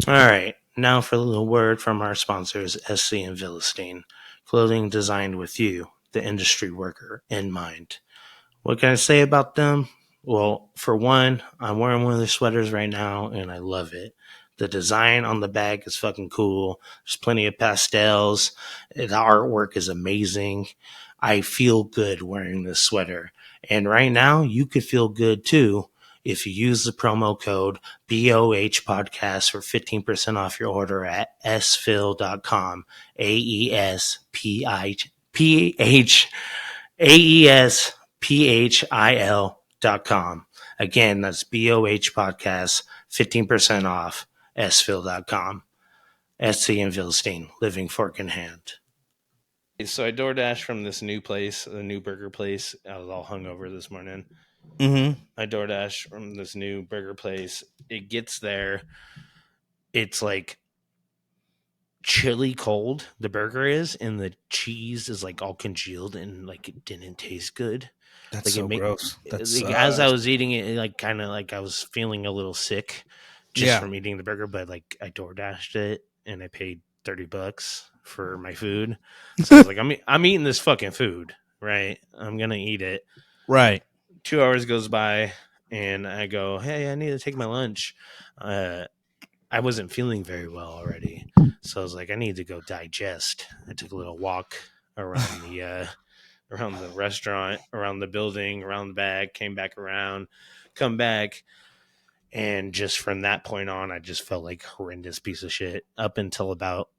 All right, now for a little word from our sponsors, SC and Philistine. Clothing designed with you, the industry worker, in mind. What can I say about them? Well, for one, I'm wearing one of their sweaters right now and I love it. The design on the bag is fucking cool. There's plenty of pastels. The artwork is amazing. I feel good wearing this sweater. And right now, you could feel good too if you use the promo code BOH podcast for 15% off your order at sphil.com. AESPHIL.com. Again, that's BOH podcast, 15% off, sphil.com. SC and Philistine, living fork in hand. So I DoorDash from this new place, a new burger place. I was all hungover this morning. Mm-hmm. I DoorDash from this new burger place. It gets there. It's like chili cold, the burger is, and the cheese is like all congealed and like it didn't taste good. That's Like so it gross. That's like, as I was eating it, like kind of like I was feeling a little sick just yeah. from eating the burger, but like I DoorDashed it and I paid $30 for my food. So I was like, I'm eating this fucking food, right? I'm gonna eat it. Right. 2 hours goes by and I go, hey, I need to take my lunch. I wasn't feeling very well already, so I was like, I need to go digest. I took a little walk around the restaurant, around the building, around the bag, came back around, come back, and just from that point on, I just felt like a horrendous piece of shit up until about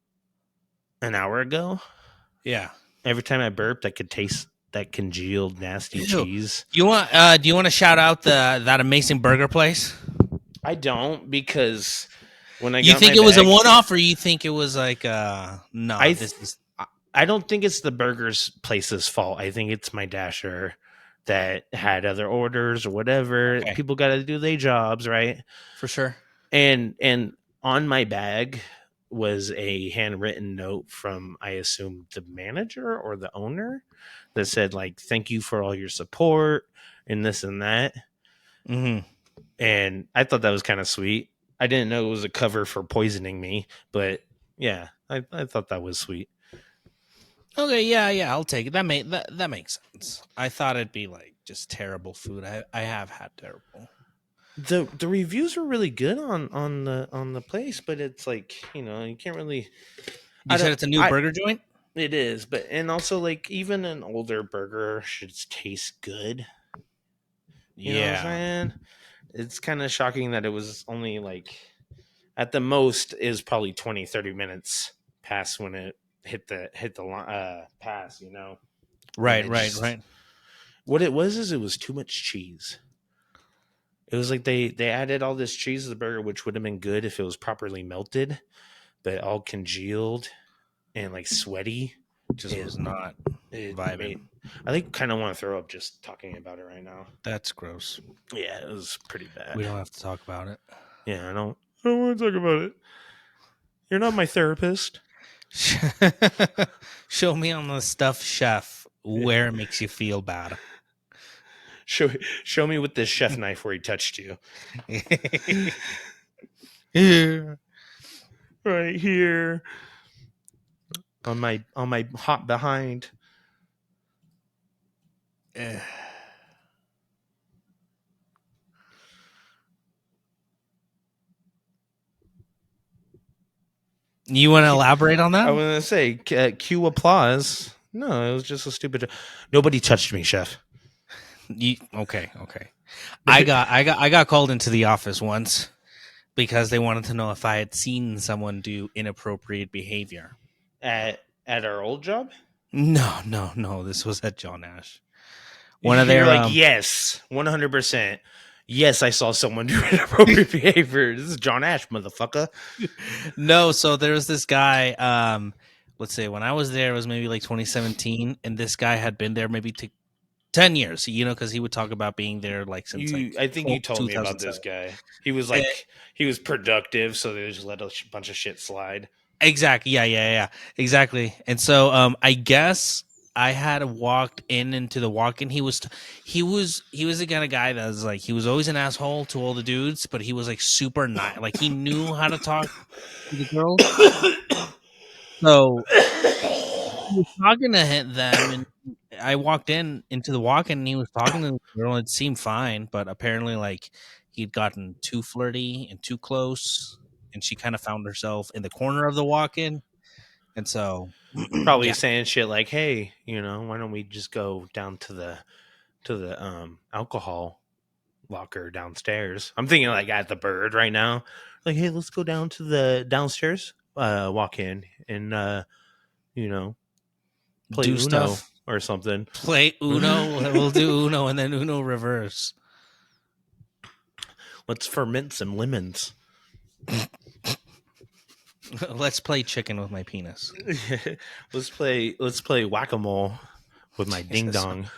an hour ago. Yeah. Every time I burped, I could taste that congealed, nasty cheese. Do you want to shout out that amazing burger place? I don't, because when I You got think my it was a bag, one-off, or you think it was like no? I don't think it's the burger's place's fault. I think it's my dasher that had other orders or whatever. Okay. People got to do their jobs, right? For sure. And on my bag was a handwritten note from, I assume, the manager or the owner that said like, thank you for all your support and this and that. Mm-hmm. And I thought that was kind of sweet. I didn't know it was a cover for poisoning me, but yeah, I thought that was sweet. Okay, yeah, I'll take it. That makes sense. I thought it'd be like just terrible food. I have had terrible. The reviews are really good on the place, but it's like, you can't really. You said it's a new burger joint? It is, but and also like even an older burger should taste good. You know what I'm saying? It's kind of shocking that it was only like at the most is probably 20-30 minutes past when it hit the pass, Right. What it was is it was too much cheese. It was like they added all this cheese to the burger, which would have been good if it was properly melted, but all congealed and like sweaty. Just was not vibing. I think kind of want to throw up just talking about it right now. That's gross. Yeah, it was pretty bad. We don't have to talk about it. Yeah, I don't want to talk about it. You're not my therapist. Show me on the stuffed chef where it makes you feel bad. Show me with this chef knife where he touched you. Yeah. Right here. On my hot behind. You want to elaborate on that? I was gonna say cue applause. No, it was just a stupid. Nobody touched me, chef. Okay. I got called into the office once because they wanted to know if I had seen someone do inappropriate behavior at our old job. No. This was at John Ash. You're like, yes, 100%. Yes, I saw someone do inappropriate behavior. This is John Ash, motherfucker. No, so there was this guy. Let's say when I was there, it was maybe like 2017, and this guy had been there maybe 10 years. Because he would talk about being there like since. I think you told me about this guy. He was like he was productive, so they just let a bunch of shit slide. Exactly. Yeah. Exactly. And so I guess I had walked into the walk-in. He was the kind of guy that was like he was always an asshole to all the dudes, but he was like super nice. Like he knew how to talk to the girls. So he was talking to them, and I walked into the walk-in, and he was talking to the girl. And it seemed fine, but apparently, like he'd gotten too flirty and too close, and she kind of found herself in the corner of the walk-in, and so Probably yeah, saying shit like, "Hey, why don't we just go down to the alcohol locker downstairs?" I'm thinking like at the Bird right now. Like, "Hey, let's go down to the downstairs walk in and you know, play do Uno stuff. or something." Play Uno. We'll do Uno and then Uno reverse. Let's ferment some lemons. Let's play chicken with my penis. Let's play whack-a-mole with my ding Yes. dong.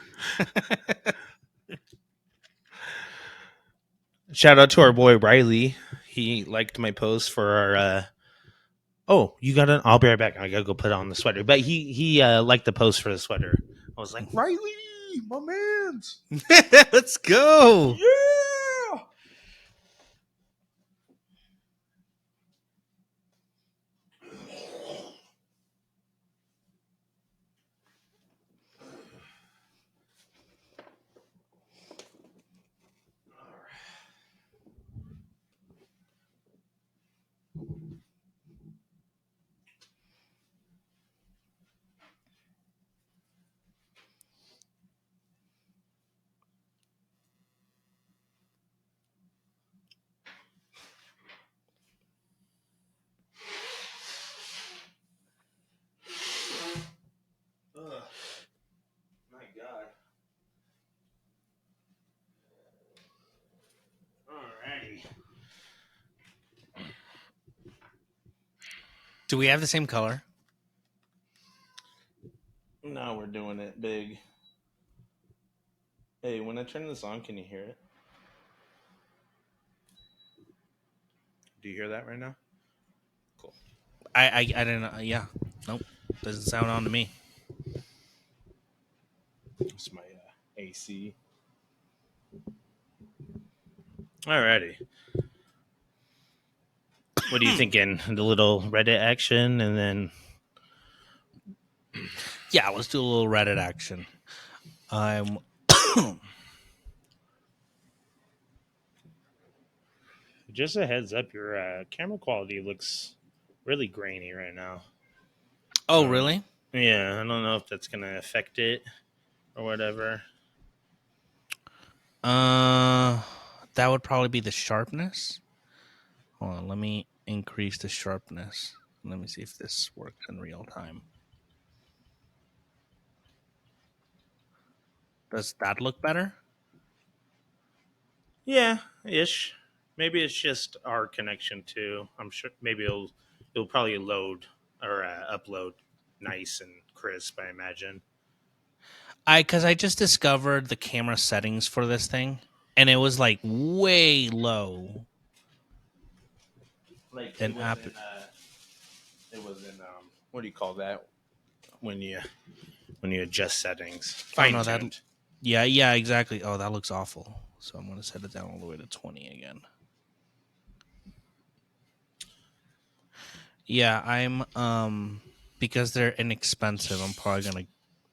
Shout out to our boy Riley. He liked my post for our oh, you got an I'll be right back. I gotta go put on the sweater. But he liked the post for the sweater. I was like, Riley, my man's. Let's go. Yeah. Ugh, my God. Alrighty. Do we have the same color? Now we're doing it big. Hey, when I turn this on, can you hear it? Do you hear that right now? Cool. I didn't know. Yeah. Nope. Doesn't sound on to me. It's my AC. Alrighty. What are you thinking? The little Reddit action and then Yeah, let's do a little Reddit action. I'm just a heads up, your camera quality looks really grainy right now. Oh, really? Yeah, I don't know if that's gonna affect it or whatever. That would probably be the sharpness. Hold on, let me increase the sharpness. Let me see if this works in real time. Does that look better? Yeah, ish. Maybe it's just our connection too. I'm sure maybe it'll probably load or upload nice and crisp. I imagine. Because I just discovered the camera settings for this thing, and it was like way low. Like And it was app. in. It was in. What do you call that when you adjust settings? Oh Fine no, that. tuned. Yeah, exactly. Oh, that looks awful. So I'm gonna set it down all the way to 20 again. Yeah, I'm because they're inexpensive. I'm probably gonna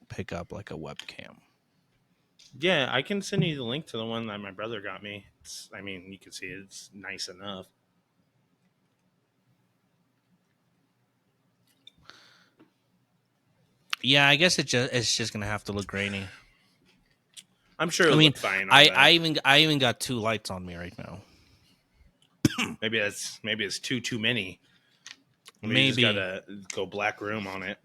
pick up like a webcam. Yeah, I can send you the link to the one that my brother got me. I mean, you can see it's nice enough. Yeah, I guess it's just gonna have to look grainy. I'm sure I it'll mean, look fine on I the. I even I even got two lights on me right now. Maybe it's too many. Maybe you just Maybe. gotta go black room on it.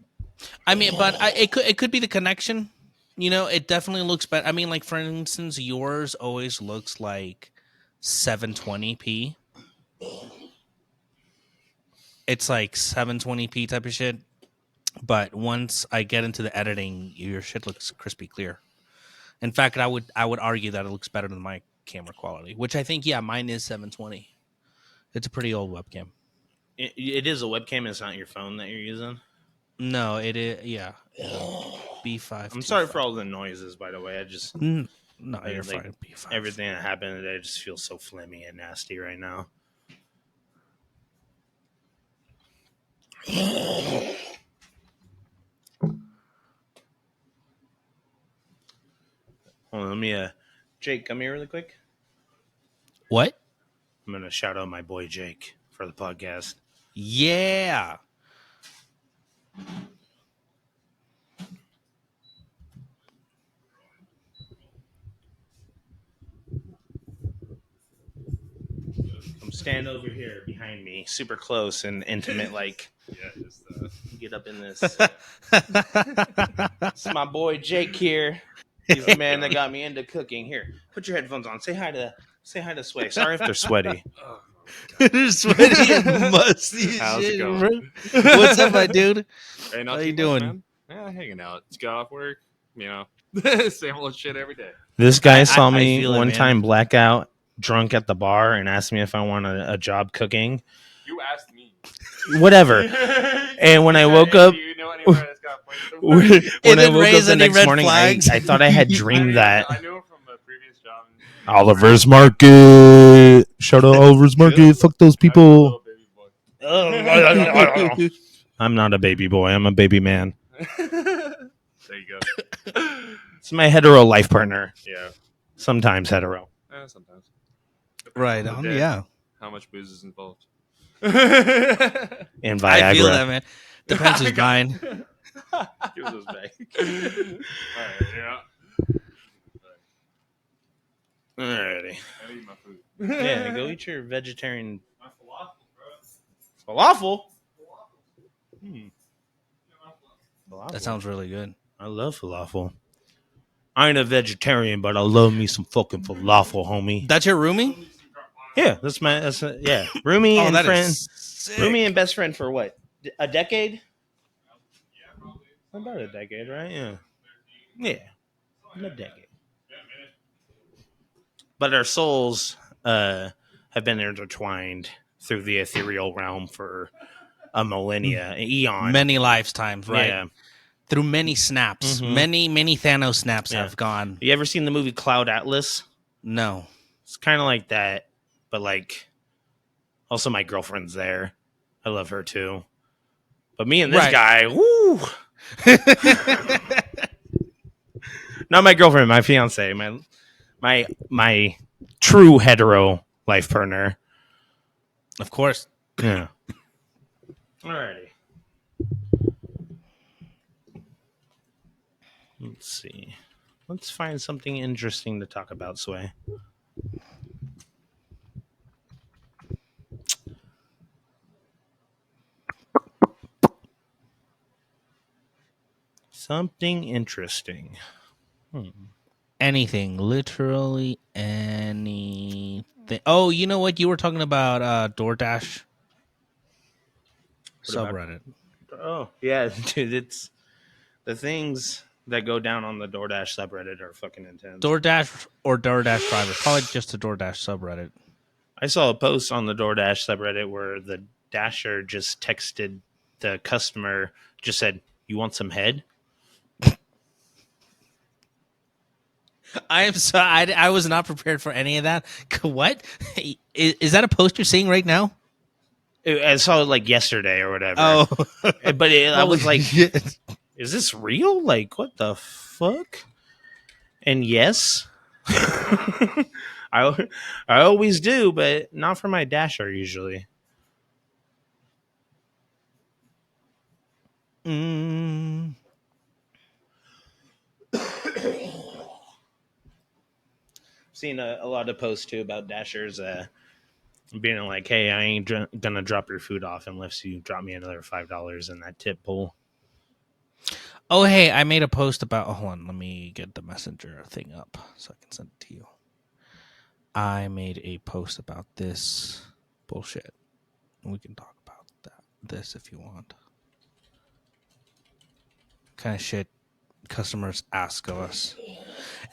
I mean, but it could be the connection. It definitely looks better. I mean, like for instance, yours always looks like 720p. It's like 720p type of shit. But once I get into the editing, your shit looks crispy clear. In fact, I would argue that it looks better than my camera quality, which I think mine is 720. It's a pretty old webcam. It is a webcam. It's not your phone that you're using. No, it is. Yeah, B5. I'm sorry for all the noises, by the way. I just No, I you're like fine. B5. everything that happened today just feels so phlegmy and nasty right now. Hold on, let me Jake, come here really quick. What? I'm gonna shout out my boy Jake for the podcast. Yeah. Come stand over here behind me, super close and intimate, like just get up in this. It's my boy Jake here. He's the man that got me into cooking. Here, put your headphones on. Say hi to Sway. Sorry if they're sweaty. oh, They're sweaty and musty as How's it shit, going? bro. What's up, my dude? Hey, not How too you much, doing? man. Yeah, hanging out. Just got off work. Same old shit every day. This guy I saw me feel it, one man. time blackout, drunk at the bar, and asked me if I wanted a job cooking. You asked me. Whatever. And when I woke up, do you know anywhere that's got points? when I didn't woke up raise the any next red morning, flags? I thought I had dreamed that. I knew him from a previous job. Oliver's Market. Shout out Oliver's Market. Fuck those people. I'm not a baby boy. I'm a baby man. There you go. It's my hetero life partner. Yeah. Sometimes hetero. Sometimes. Right Depends on. the day, Yeah. How much booze is involved? And Viagra. I feel that, man. Depends who's buying. Give us those back. Alright, yeah. Alrighty. I need my food. Yeah, go eat your vegetarian My falafel, bro. falafel. Falafel. That sounds really good. I love falafel. I ain't a vegetarian, but I love me some fucking falafel, homie. That's your roomie? Yeah, yeah. Roomie and that is friend. sick. Roomie and best friend for what? A decade? Yeah, probably. About a decade, right? Yeah. Yeah. A decade. But our souls have been intertwined through the ethereal realm for a millennia, an eon. Many lifetimes, right? Yeah. Through many snaps. Mhm. Many Thanos snaps Yeah. have gone. You ever seen the movie Cloud Atlas? No. It's kind of like that, but like also my girlfriend's there. I love her too. But me and this Right. guy, woo! Not my girlfriend, my fiance, my true hetero life partner. Of course. Yeah. Alrighty. Let's see. Let's find something interesting to talk about, Sway. Something interesting. Anything. Literally anything. Oh, you know what? You were talking about DoorDash What about- subreddit. Oh, yeah, dude, it's the things that go down on the DoorDash subreddit are fucking intense. DoorDash or DoorDash drivers. Probably just the DoorDash subreddit. I saw a post on the DoorDash subreddit where the dasher just texted the customer, just said, "You want some head?" I am so I was not prepared for any of that. What is that a post you're seeing right now? I saw it like yesterday or whatever. Oh, But I was like, shit. is this real? Like, what the fuck? And yes, I always do, but not for my dasher usually. Seen a lot of posts too about dashers being like, "Hey, I ain't gonna drop your food off unless you drop me another $5 in that tip pool." Oh, hey, I made a post about. Hold on, let me get the messenger thing up so I can send it to you. I made a post about this bullshit. We can talk about this if you want. Kind of shit customers ask of us.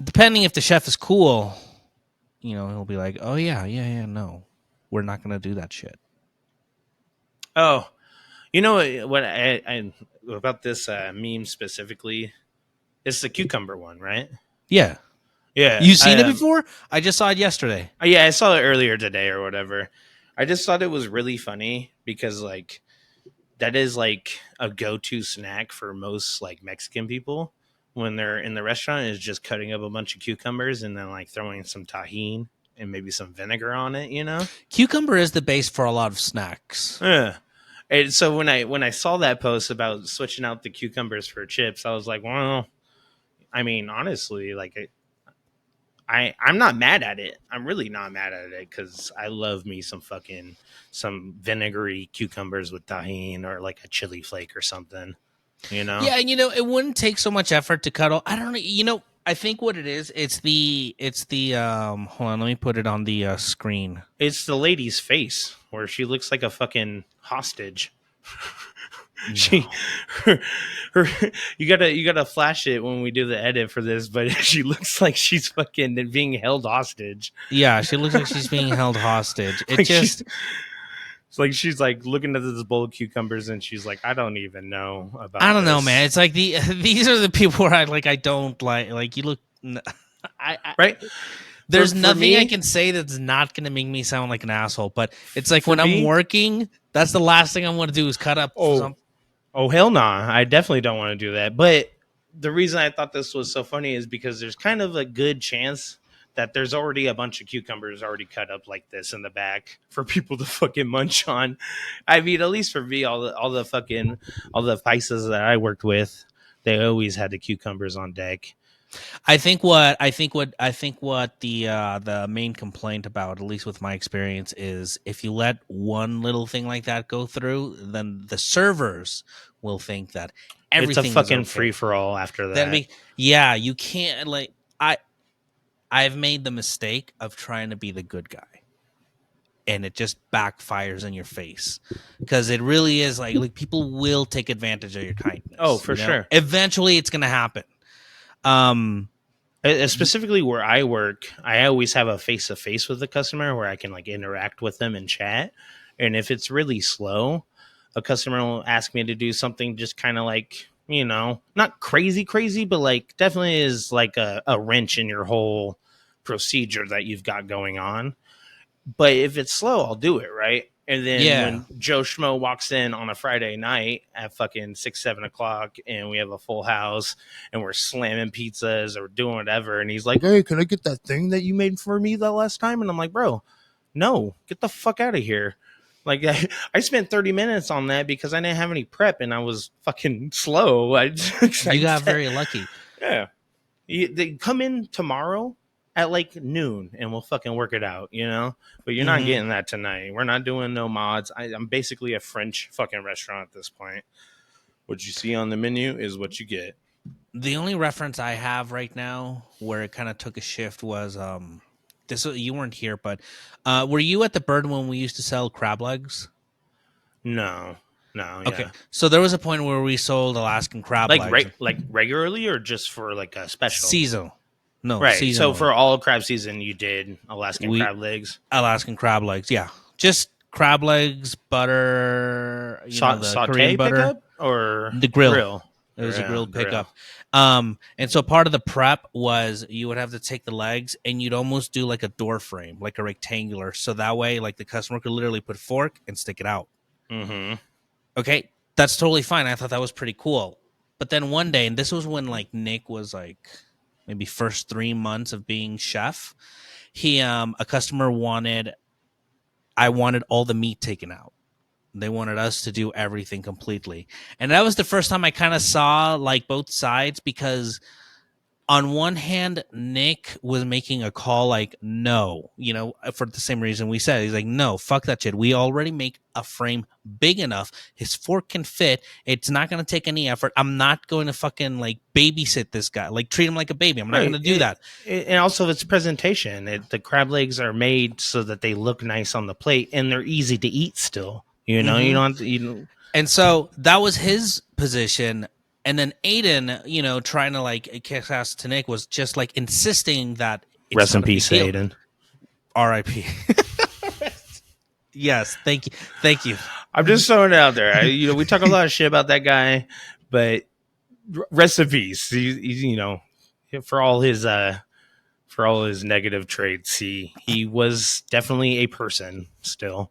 Depending if the chef is cool, he'll be like, "Oh yeah, no, we're not gonna do that shit." Oh, you know what? I about this meme specifically. It's the cucumber one, right? Yeah. Yeah. You seen it before? I just saw it yesterday. Yeah, I saw it earlier today or whatever. I just thought it was really funny because like that is like a go-to snack for most like Mexican people when they're in the restaurant is just cutting up a bunch of cucumbers and then like throwing some tahini and maybe some vinegar on it, you know? Cucumber is the base for a lot of snacks. Yeah. And so when I saw that post about switching out the cucumbers for chips, I was like, well, I mean, honestly, like I'm not mad at it. I'm really not mad at it because I love me some vinegary cucumbers with tahini or like a chili flake or something. You know? Yeah, and it wouldn't take so much effort to cut all. I don't know. I think what it is, it's the hold on, let me put it on the screen. It's the lady's face where she looks like a fucking hostage. She her you gotta flash it when we do the edit for this, but she looks like she's fucking being held hostage. Yeah, she looks like she's being held hostage. It Like just it's like she's like looking at this bowl of cucumbers and she's like, I don't even know about I don't know, this. man. It's like these are the people where I don't like you look I Right? there's For nothing me- I can say that's not going to make me sound like an asshole, but it's like when me- I'm working, that's the last thing I want to do is cut up some. Oh hell nah. I definitely don't want to do that. But the reason I thought this was so funny is because there's kind of a good chance that there's already a bunch of cucumbers already cut up like this in the back for people to fucking munch on. I mean, at least for me, all the paisas that I worked with, they always had the cucumbers on deck. I think what the main complaint about, at least with my experience, is if you let one little thing like that go through, then the servers will think that everything It's a fucking is okay. free for all after that. You can't I've made the mistake of trying to be the good guy, and it just backfires in your face because it really is like people will take advantage of your kindness. Oh, for sure. Eventually, it's going to happen. Specifically where I work, I always have a face-to-face with the customer where I can like interact with them and chat. And if it's really slow, a customer will ask me to do something just kind of like, not crazy, but like definitely is like a wrench in your whole procedure that you've got going on. But if it's slow, I'll do it, right? And then when Joe Schmo walks in on a Friday night at fucking 6-7 o'clock and we have a full house and we're slamming pizzas or doing whatever, and he's like, hey, can I get that thing that you made for me that last time? And I'm like, bro, no, get the fuck out of here. Like I spent 30 minutes on that because I didn't have any prep and I was fucking slow. You got very lucky. Yeah. They come in tomorrow at like noon and we'll fucking work it out, but you're not getting that tonight. We're not doing no mods. I'm basically a French fucking restaurant at this point. What you see on the menu is what you get. The only reference I have right now where it kind of took a shift was you weren't here, but were you at the Bird when we used to sell crab legs? No. Okay, so there was a point where we sold Alaskan crab legs. Like regularly or just for like a special seasonal. No, right. seasonally. So for all crab season, you did Alaskan crab legs. Alaskan crab legs, yeah, just crab legs, butter, the Korean butter, pickup or the grill. It was a grilled pickup. And so part of the prep was you would have to take the legs and you'd almost do like a door frame, like a rectangular, so that way like the customer could literally put fork and stick it out. Mm-hmm. Okay, that's totally fine. I thought that was pretty cool. But then one day, and this was when like Nick was like maybe first 3 months of being chef, a customer wanted all the meat taken out. They wanted us to do everything completely. And that was the first time I kind of saw like both sides, because on one hand, Nick was making a call like, no, for the same reason we said. He's like, no, fuck that shit. We already make a frame big enough. His fork can fit. It's not going to take any effort. I'm not going to fucking like babysit this guy, like treat him like a baby. I'm not going to do that. And also it's presentation. The crab legs are made so that they look nice on the plate and they're easy to eat still. You don't have to, And so that was his position. And then Aiden, trying to like kick ass to Nick, was just like insisting that it's rest in not a big peace, deal. Aiden. R.I.P. Yes, thank you. I'm just throwing it out there. We talk a lot of shit about that guy, but rest in peace. You know, for all his negative traits, he was definitely a person still.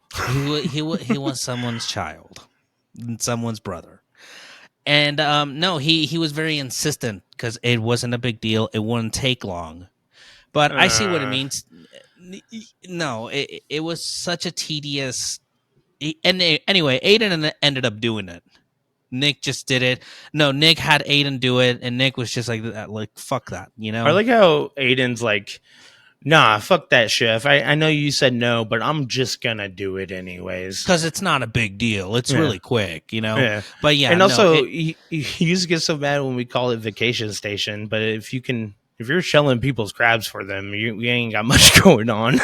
He was someone's child, someone's brother. And no, he was very insistent because it wasn't a big deal. It wouldn't take long. But I see what it means. No, it was such a tedious. Anyway, Aiden ended up doing it. Nick just did it. No, Nick had Aiden do it, and Nick was just like fuck that, you know? I like how Aiden's like, nah, fuck that, chef. I know you said no, but I'm just gonna do it anyways. Because it's not a big deal. It's really quick, you know? Yeah. But yeah. And also, he used to get so mad when we call it vacation station, but if you're shelling people's crabs for them, you ain't got much going on.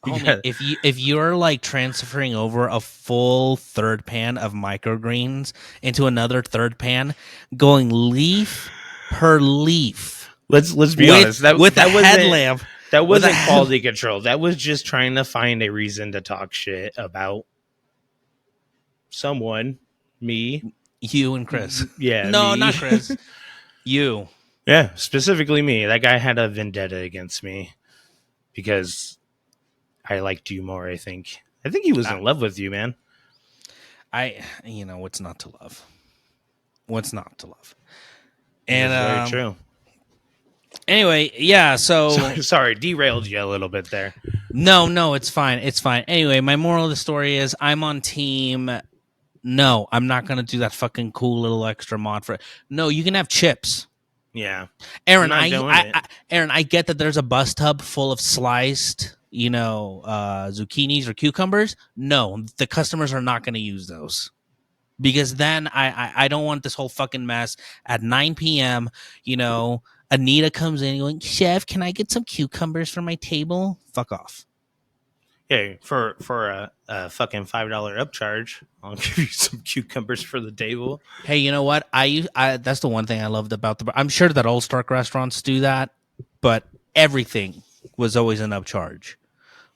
Homie, if you're like transferring over a full third pan of microgreens into another third pan, going leaf per leaf. Let's be honest. That wasn't headlamp. That wasn't quality control. That was just trying to find a reason to talk shit about someone. Me, you, and Chris. Yeah. No, me. not Chris. You. Yeah, specifically me. That guy had a vendetta against me because I liked you more, I think. I think he was in love with you, man. What's not to love? What's not to love? And very true. Anyway, yeah, so sorry, derailed you a little bit there. No, it's fine. It's fine. Anyway, my moral of the story is I'm on team. No, I'm not going to do that fucking cool little extra mod for it. No, you can have chips. Yeah. Aaron, Aaron, I get that there's a bus tub full of sliced, zucchinis or cucumbers. No, the customers are not going to use those. Because then I don't want this whole fucking mess at 9 p.m., Anita comes in going, chef, can I get some cucumbers for my table? Fuck off. Yeah, for a fucking $5 upcharge, I'll give you some cucumbers for the table. Hey, you know what? I that's the one thing I loved about I'm sure that Old Stark restaurants do that, but everything was always an upcharge.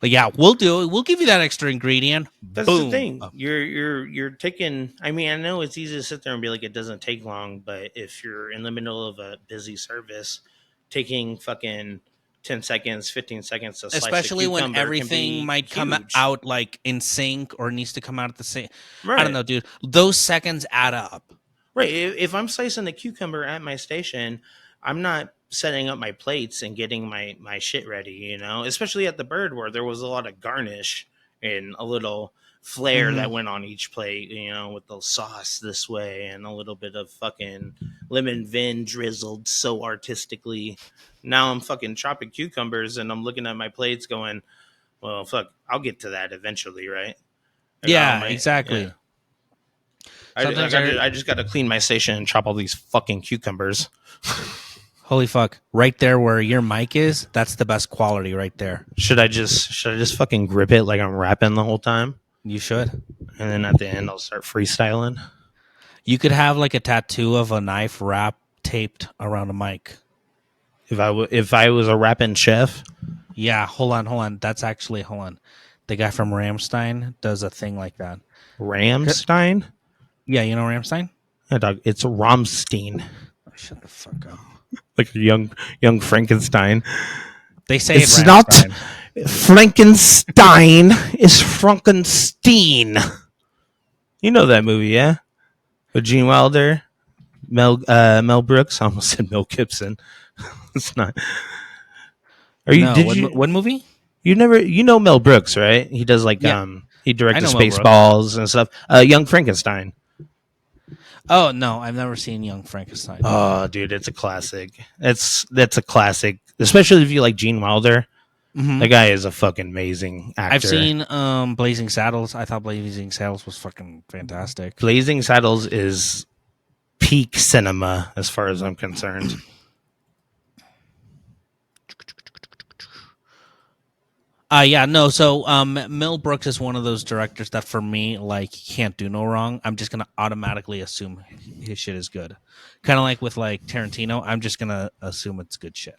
Like, yeah, we'll do it. We'll give you that extra ingredient. That's Boom. the thing. You're taking. I mean, I know it's easy to sit there and be like, it doesn't take long, but if you're in the middle of a busy service, taking fucking 10 seconds, 15 seconds to slice especially a cucumber when everything might come huge. out like in sync or needs to come out at the same. Right. I don't know, dude. Those seconds add up. Right. If I'm slicing a cucumber at my station, I'm not setting up my plates and getting my shit ready, especially at the Bird where there was a lot of garnish and a little flair that went on each plate, with the sauce this way and a little bit of fucking lemon vin drizzled so artistically. Now I'm fucking chopping cucumbers and I'm looking at my plates going, well, fuck, I'll get to that eventually, right? Yeah, exactly. Yeah. I just got to clean my station and chop all these fucking cucumbers. Holy fuck. Right there where your mic is, that's the best quality right there. Should I just fucking grip it like I'm rapping the whole time? You should. And then at the end, I'll start freestyling. You could have like a tattoo of a knife wrap taped around a mic. If I was a rapping chef? Yeah, hold on. That's actually, hold on. The guy from Rammstein does a thing like that. Rammstein? Yeah, you know Rammstein? Yeah, dog. It's Rammstein. Oh, shut the fuck up. Like a young Frankenstein. They say it's not Frankenstein. It's Frankenstein. You know that movie, yeah? With Gene Wilder, Mel Brooks. I almost said Mel Gibson. It's not. What movie? You know Mel Brooks, right? He does he directed Spaceballs and stuff. Young Frankenstein. Oh no, I've never seen Young Frankenstein. Oh, dude, it's a classic. That's a classic, especially if you like Gene Wilder. Mm-hmm. The guy is a fucking amazing actor. I've seen Blazing Saddles. I thought Blazing Saddles was fucking fantastic. Blazing Saddles is peak cinema as far as I'm concerned. So Mel Brooks is one of those directors that for me, like, he can't do no wrong. I'm just gonna automatically assume his shit is good. Kind of like with like Tarantino, I'm just gonna assume it's good shit.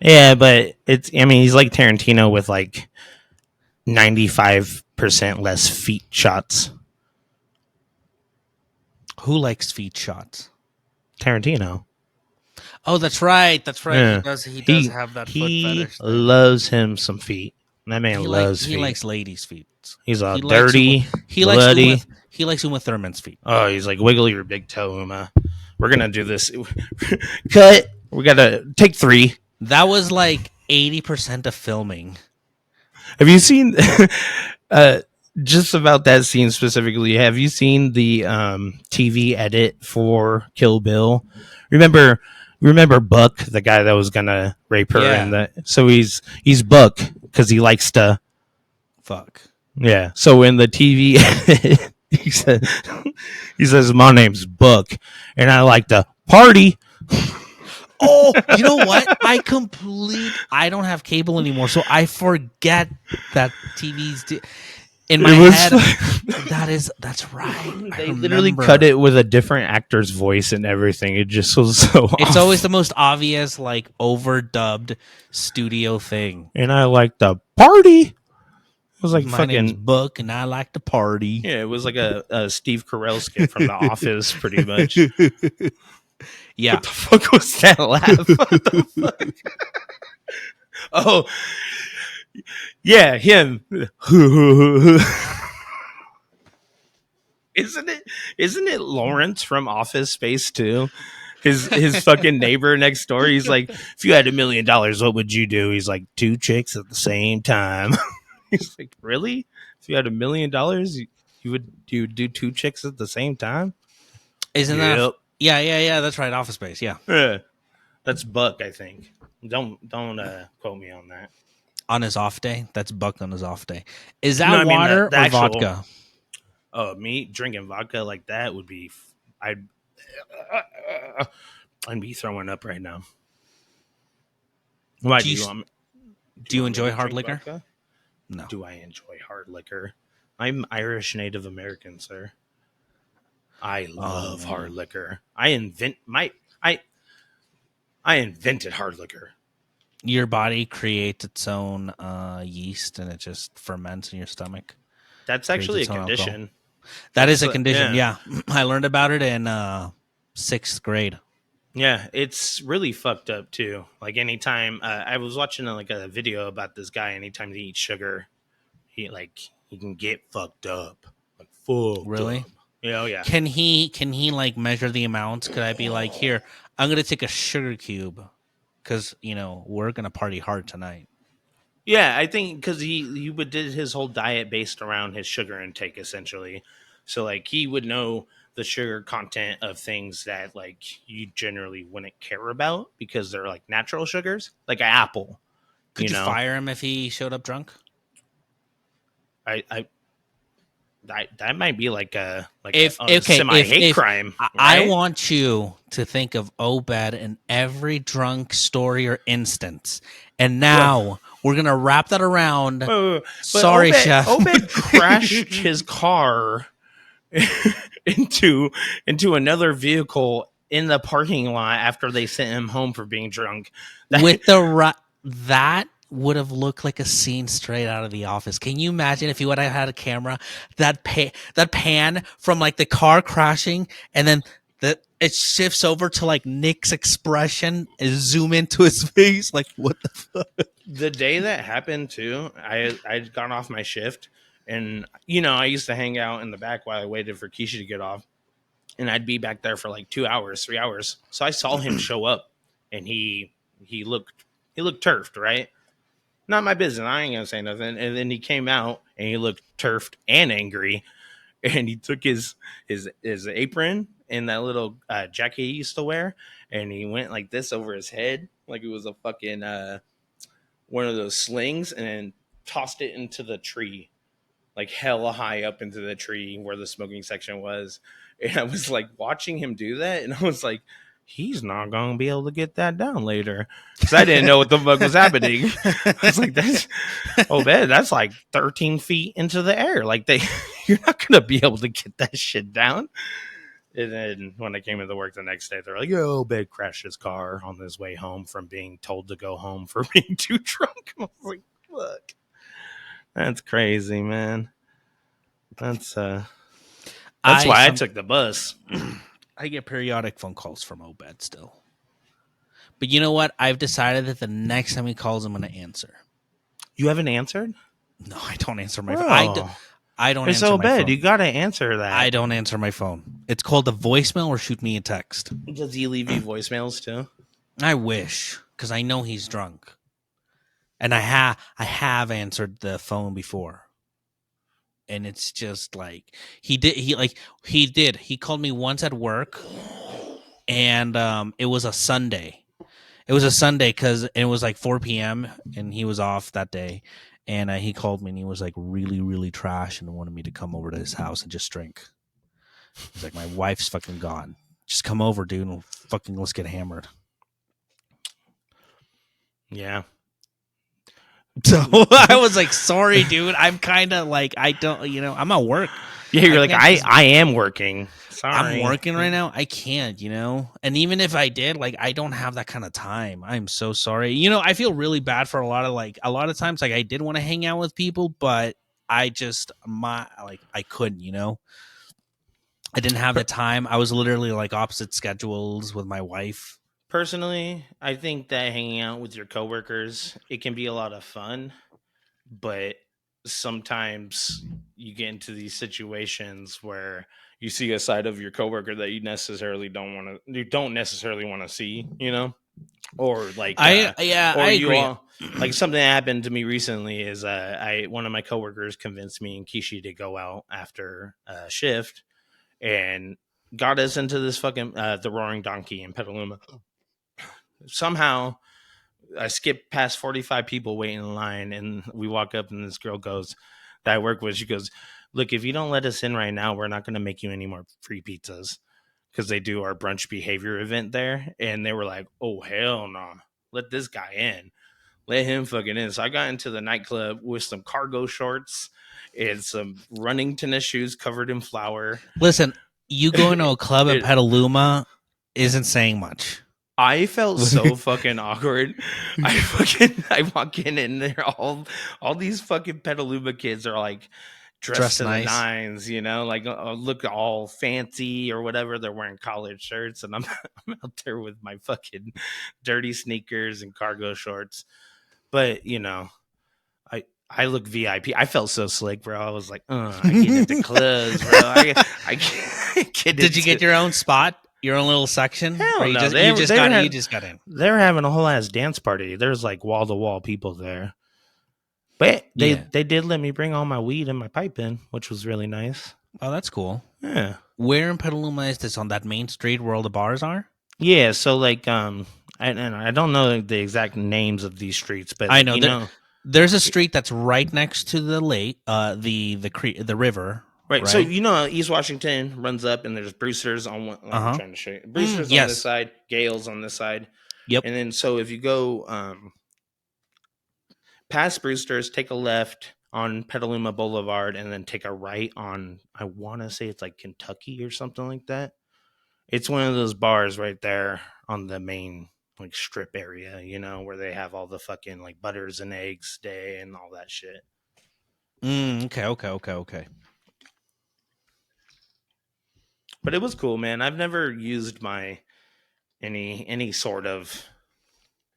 Yeah, but he's like Tarantino with like 95% less feet shots. Who likes feet shots? Tarantino. Oh, that's right. That's right. Yeah. He does have that foot He fetish thing. loves him some feet. That man loves He feet. likes ladies' feet. He's all He likes dirty, he likes bloody. he likes Uma Thurman's feet. Oh, he's like, wiggle your big toe, Uma. We're gonna do this. Cut. We gotta take 3. That was like 80% of filming. Have you seen just about that scene specifically? Have you seen the TV edit for Kill Bill? Remember Buck, the guy that was gonna rape her, Yeah. so he's Buck because he likes to. Fuck. Yeah. So in the TV edit, he says, "My name's Buck, and I like to party." Oh, you know what? I don't have cable anymore, so I forget that TV's in my head. That's right. They literally cut it with a different actor's voice and everything. It just was so. It's off. always the most obvious, like overdubbed studio thing. And I like to party. It was like My name's fucking. Buck, and I like to party. Yeah, it was like a Steve Carell skit from The Office, pretty much. Yeah. What the fuck was that laugh? What the fuck? Oh, yeah, him. Isn't it Lawrence from Office Space too? His fucking neighbor next door. He's like, if you had $1 million, what would you do? He's like, 2 chicks at the same time. He's like, really? If you had $1 million, you would do 2 chicks at the same time? Isn't that? Yeah. That's right. Office Space. Yeah. That's Buck, I think. Don't quote me on that. On his off day, that's Buck on his off day. Is that No, I mean, water the or actual- vodka? Oh, me drinking vodka like that would be. I'd be throwing up right now. Why Do you want me- do you want me enjoy to hard drink liquor? vodka? No. Do I enjoy hard liquor? I'm Irish Native American, sir. I love man. hard liquor. I invented hard liquor. Your body creates its own yeast, and it just ferments in your stomach. That's actually a its own alcohol. condition. That is a So- condition. yeah. Yeah. I learned about it in 6th grade. Yeah, it's really fucked up too. Like anytime I was watching a video about this guy, anytime he eats sugar, he can get fucked up. Like fucked Really? up. Yeah, oh yeah. Can he like measure the amounts? Could I be like, here, I'm gonna take a sugar cube, because we're gonna party hard tonight. Yeah, I think because he did his whole diet based around his sugar intake essentially. So like he would know the sugar content of things that like you generally wouldn't care about because they're like natural sugars, like an apple. Could you know? fire him if he showed up drunk? That might be like a Okay, semi hate if- crime. I right? want you to think of Obed in every drunk story or instance. And now we're going to wrap that around. But Sorry, Obed, Chef. Obed crashed his car into another vehicle in the parking lot after they sent him home for being drunk. With that would have looked like a scene straight out of The Office. Can you imagine if you would have had a camera that pan from like the car crashing, and then it shifts over to like Nick's expression and zoom into his face? Like, what the fuck? The day that happened too, I'd gone off my shift, and I used to hang out in the back while I waited for Keisha to get off, and I'd be back there for like 2 hours, 3 hours. So I saw him show up, and he looked turfed, right? Not my business. I ain't gonna say nothing. And then he came out and he looked turfed and angry, and he took his apron and that little jacket he used to wear, and he went like this over his head, like it was a fucking one of those slings, and then tossed it into the tree, like hella high up into the tree where the smoking section was. And I was like watching him do that, and I was like, he's not gonna be able to get that down later, because I didn't know what the fuck was happening. I was like, that's like 13 feet into the air. Like you're not gonna be able to get that shit down. And then when I came into work the next day, they're like, Obed crashed his car on his way home from being told to go home for being too drunk. I was like, fuck, that's crazy, man. That's why I took the bus. I get periodic phone calls from Obed still. But you know what? I've decided that the next time he calls, I'm going to answer. You haven't answered? No, I don't answer my phone. Bro, I don't it's answer so my bad. phone. You gotta answer that. I don't answer my phone. It's called the voicemail or shoot me a text. Does he leave you voicemails too? I wish, because I know he's drunk. And I have answered the phone before. And it's just like he did. He called me once at work, and it was a Sunday. It was a Sunday because it was like 4 p.m. and he was off that day. And he called me and he was like really, really trash and wanted me to come over to his house and just drink. He's like, my wife's fucking gone. Just come over, dude, and fucking let's get hammered. Yeah. So I was like, sorry, dude. I'm kind of like, I don't, I'm at work. Yeah, you're like, can't I am working. Sorry. I'm working right now. I can't, And even if I did, like, I don't have that kind of time. I'm so sorry. I feel really bad for a lot of times, like, I did want to hang out with people, but I just, I couldn't, I didn't have the time. I was literally like opposite schedules with my wife. Personally, I think that hanging out with your coworkers, it can be a lot of fun, but sometimes you get into these situations where you see a side of your coworker that you don't necessarily want to see, or like I or you agree. all, like something that happened to me recently is one of my coworkers convinced me and Kishi to go out after shift and got us into this fucking the Roaring Donkey in Petaluma. Somehow I skipped past 45 people waiting in line, and we walk up and this girl goes that I work with, she goes, look, if you don't let us in right now, we're not going to make you any more free pizzas, because they do our brunch behavior event there. And they were like, oh, hell no. Let this guy in. Let him fucking in. So I got into the nightclub with some cargo shorts and some running tennis shoes covered in flour. Listen, you going to a club in Petaluma isn't saying much. I felt so fucking awkward. I walk in and they're all these fucking Petaluma kids are like dressed to nice. the nines, like look all fancy or whatever. They're wearing collared shirts, and I'm out there with my fucking dirty sneakers and cargo shorts. But I look VIP. I felt so slick, bro. I was like, I get into clubs, bro. I get. Did you get your own spot? Your own little section? Hell no. You just got in. They're having a whole ass dance party. There's like wall to wall people there. But they did let me bring all my weed and my pipe in, which was really nice. Oh, that's cool. Yeah. Where in Petaluma is this? On that main street where all the bars are? Yeah. So like, I don't know the exact names of these streets, but I know, there's a street that's right next to the lake, the river. Right. So, East Washington runs up and there's Brewster's on one. I'm trying to show you. Brewster's on this side, Gale's on this side. Yep. And then, so if you go past Brewster's, take a left on Petaluma Boulevard and then take a right on, I want to say it's like Kentucky or something like that. It's one of those bars right there on the main like strip area, where they have all the fucking like butters and eggs day and all that shit. Okay. But it was cool, man. I've never used my any sort of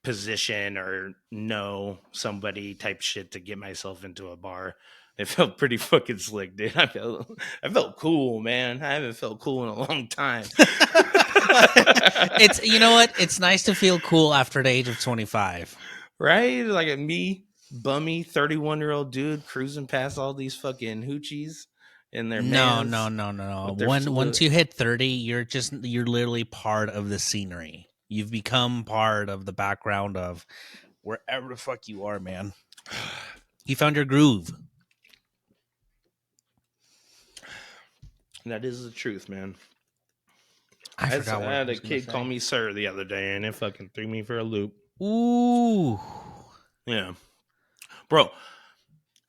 position or know somebody type shit to get myself into a bar. It felt pretty fucking slick, dude. I felt cool, man. I haven't felt cool in a long time. It's, you know what? It's nice to feel cool after the age of 25. Right? Like a me, bummy, 31-year-old dude cruising past all these fucking hoochies. No. Once you hit 30, you're literally part of the scenery. You've become part of the background of wherever the fuck you are, man. You found your groove. That is the truth, man. I forgot what I had a kid call me sir the other day, and it fucking threw me for a loop. Ooh. Yeah. Bro,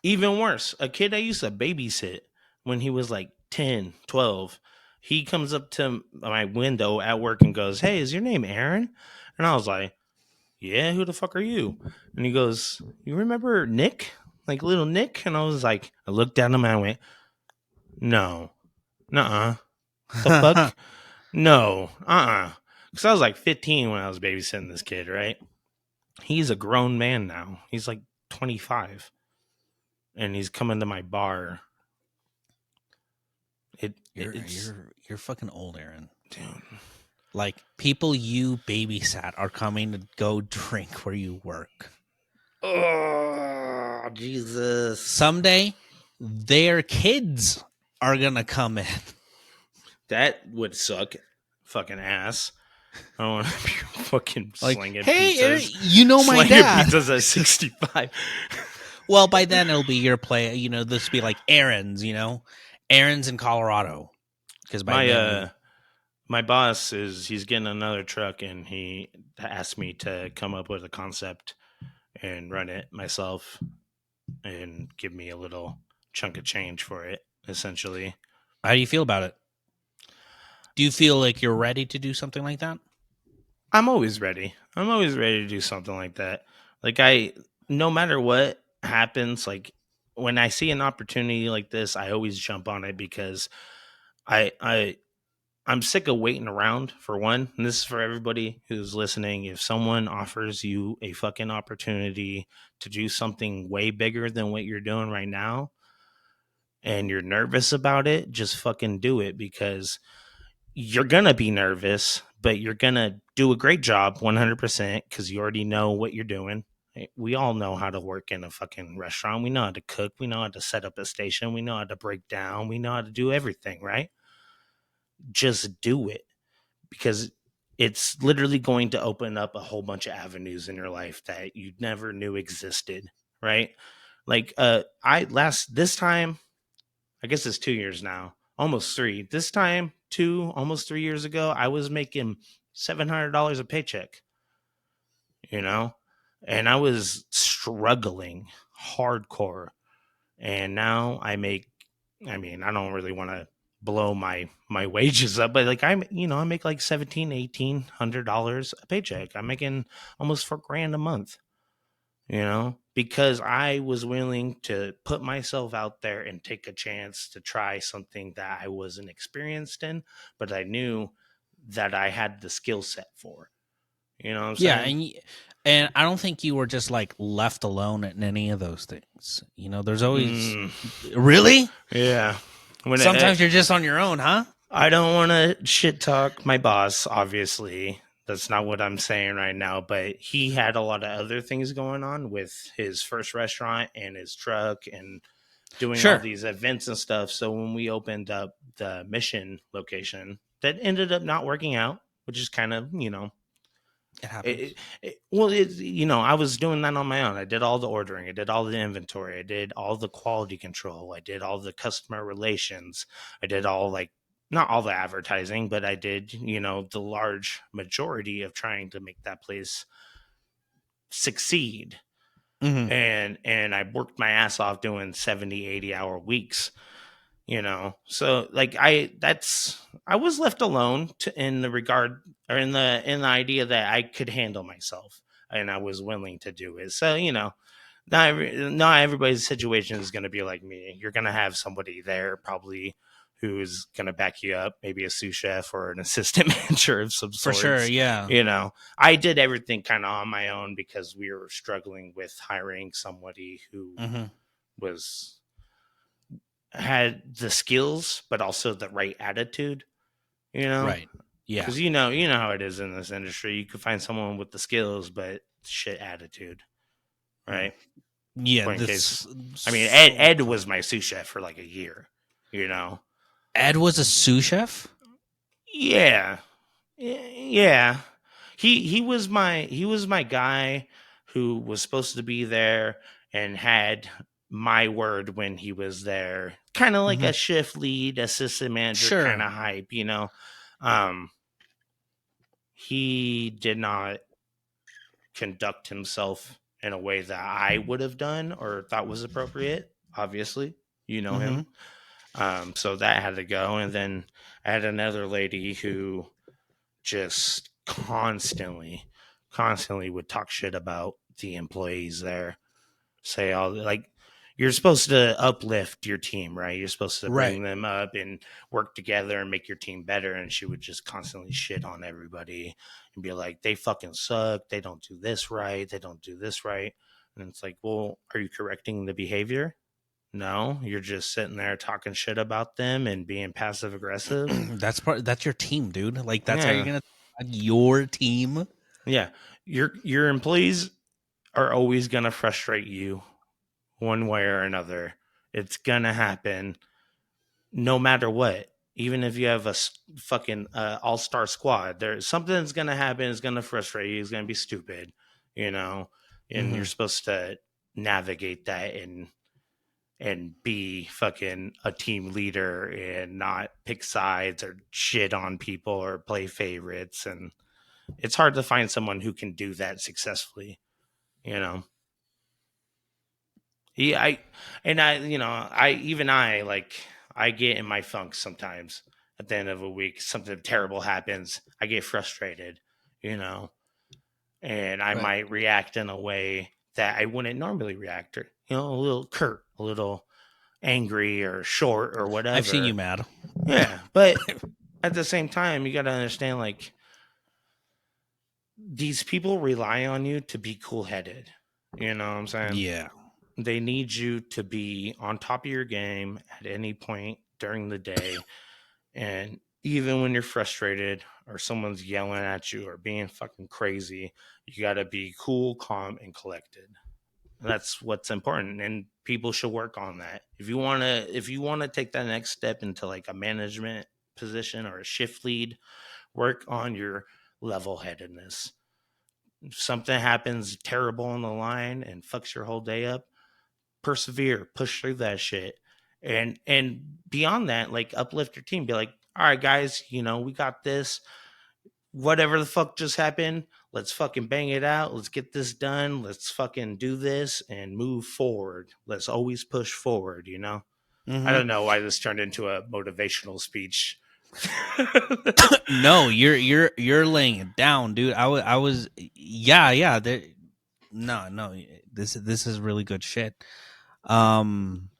even worse, a kid I used to babysit when he was like 10, 12, he comes up to my window at work and goes, hey, is your name Aaron? And I was like, yeah, who the fuck are you? And he goes, you remember Nick? Like little Nick? And I was like, I looked down at him and I went, no. Nuh-uh. The fuck? No, because I was like 15 when I was babysitting this kid, right? He's a grown man now. He's like 25, and he's coming to my bar. It's You're fucking old, Aaron. dude. Like people you babysat are coming to go drink where you work. Oh Jesus! Someday, their kids are gonna come in. That would suck. Fucking ass. I don't want to be fucking Like, slinging hey, Aaron, pizzas. you know my Slinging dad. pizzas at 65. Well, by then it'll be your play. You know, this will be like Aaron's. You know, Aaron's in Colorado. Because by My then, my boss he's getting another truck, and he asked me to come up with a concept and run it myself and give me a little chunk of change for it, essentially. how do you feel about it? Do you feel like you're ready to do something like that? I'm always ready. I'm always ready to do something like that. Like no matter what happens, like when I see an opportunity like this, I always jump on it because I I'm sick of waiting around for one. And this is for everybody who's listening. If someone offers you a fucking opportunity to do something way bigger than what you're doing right now and you're nervous about it, just fucking do it because you're gonna be nervous, but you're gonna do a great job 100% because you already know what you're doing. We all know how to work in a fucking restaurant. We know how to cook. We know how to set up a station. We know how to break down. We know how to do everything, right? Just do it because it's literally going to open up a whole bunch of avenues in your life that you never knew existed, right? Like I last this time, I guess it's 2 years now, almost 3. This time, 2 almost 3 years ago, I was making $700 a paycheck, you know? And I was struggling hardcore. And now I mean, I don't really want to blow my wages up, but like I make like 1800 dollars a paycheck. I'm making almost 4 grand a month, because I was willing to put myself out there and take a chance to try something that I wasn't experienced in, but I knew that I had the skill set for. You know what I'm Yeah, saying? and I don't think you were just like left alone in any of those things. You know, there's always Mm, really. yeah. When Sometimes you're just on your own, huh? I don't want to shit talk my boss, obviously. That's not what I'm saying right now, but he had a lot of other things going on with his first restaurant and his truck and doing all Sure, these events and stuff. So when we opened up the Mission location, that ended up not working out, which is kind of, it happens. I was doing that on my own. I did all the ordering, I did all the inventory, I did all the quality control, I did all the customer relations, I did all like not all the advertising, but I did, the large majority of trying to make that place succeed. Mm-hmm. And I worked my ass off doing 70, 80 hour weeks, so like I was left alone in the regard or in the idea that I could handle myself and I was willing to do it. So not everybody's situation is going to be like me. You're going to have somebody there probably who's going to back you up, maybe a sous chef or an assistant manager of some For sorts. sure, yeah. I did everything kind of on my own because we were struggling with hiring somebody who Mm-hmm. was had the skills but also the right attitude, Right. Yeah. because you know how it is in this industry. You could find someone with the skills but shit attitude, right? Yeah. For in case, This. I mean, Ed was my sous chef for like a year, Ed was a sous chef. yeah. Yeah, he was my guy who was supposed to be there and had my word when he was there, kind of like Mm-hmm. a shift lead, assistant manager kind Sure. of hype. Um, he did not conduct himself in a way that I would have done or thought was appropriate. Obviously, you know Mm-hmm. him. So that had to go, and then I had another lady who just constantly would talk shit about the employees there. Say all like, you're supposed to uplift your team, right? You're supposed to bring Right. them up and work together and make your team better. And she would just constantly shit on everybody and be like, they fucking suck. They don't do this right. They don't do this right. And it's like, well, are you correcting the behavior? No, you're just sitting there talking shit about them and being passive aggressive. That's your team, dude. Like that's how you're Yeah. gonna your team. Yeah. Your employees are always gonna frustrate you one way or another. It's gonna happen no matter what. Even if you have a fucking all-star squad, there's something that's gonna happen. It's gonna frustrate you. It's gonna be stupid, you know. And you're Mhm. supposed to navigate that and be fucking a team leader and not pick sides or shit on people or play favorites. And it's hard to find someone who can do that successfully, you know. Yeah, I like I get in my funk sometimes at the end of a week. Something terrible happens. I get frustrated, you know, and I Right. might react in a way that I wouldn't normally react, or a little curt, a little angry or short or I've seen you whatever. mad. Yeah, but at the same time, you got to understand, like, these people rely on you to be cool headed. You know what I'm saying? Yeah. They need you to be on top of your game at any point during the day. And even when you're frustrated or someone's yelling at you or being fucking crazy, you got to be cool, calm, and collected. That's what's important, and people should work on that. If you want to take that next step into like a management position or a shift lead, work on your level-headedness. If something happens terrible on the line and fucks your whole day up, persevere, push through that shit. And beyond that, like, uplift your team. Be like, all right, guys, we got this. Whatever the fuck just happened, let's fucking bang it out. Let's get this done. Let's fucking do this and move forward. Let's always push forward. I Hmm. don't know why this turned into a motivational speech. No, you're laying it down, dude. I was yeah. No. This is really good shit. Um,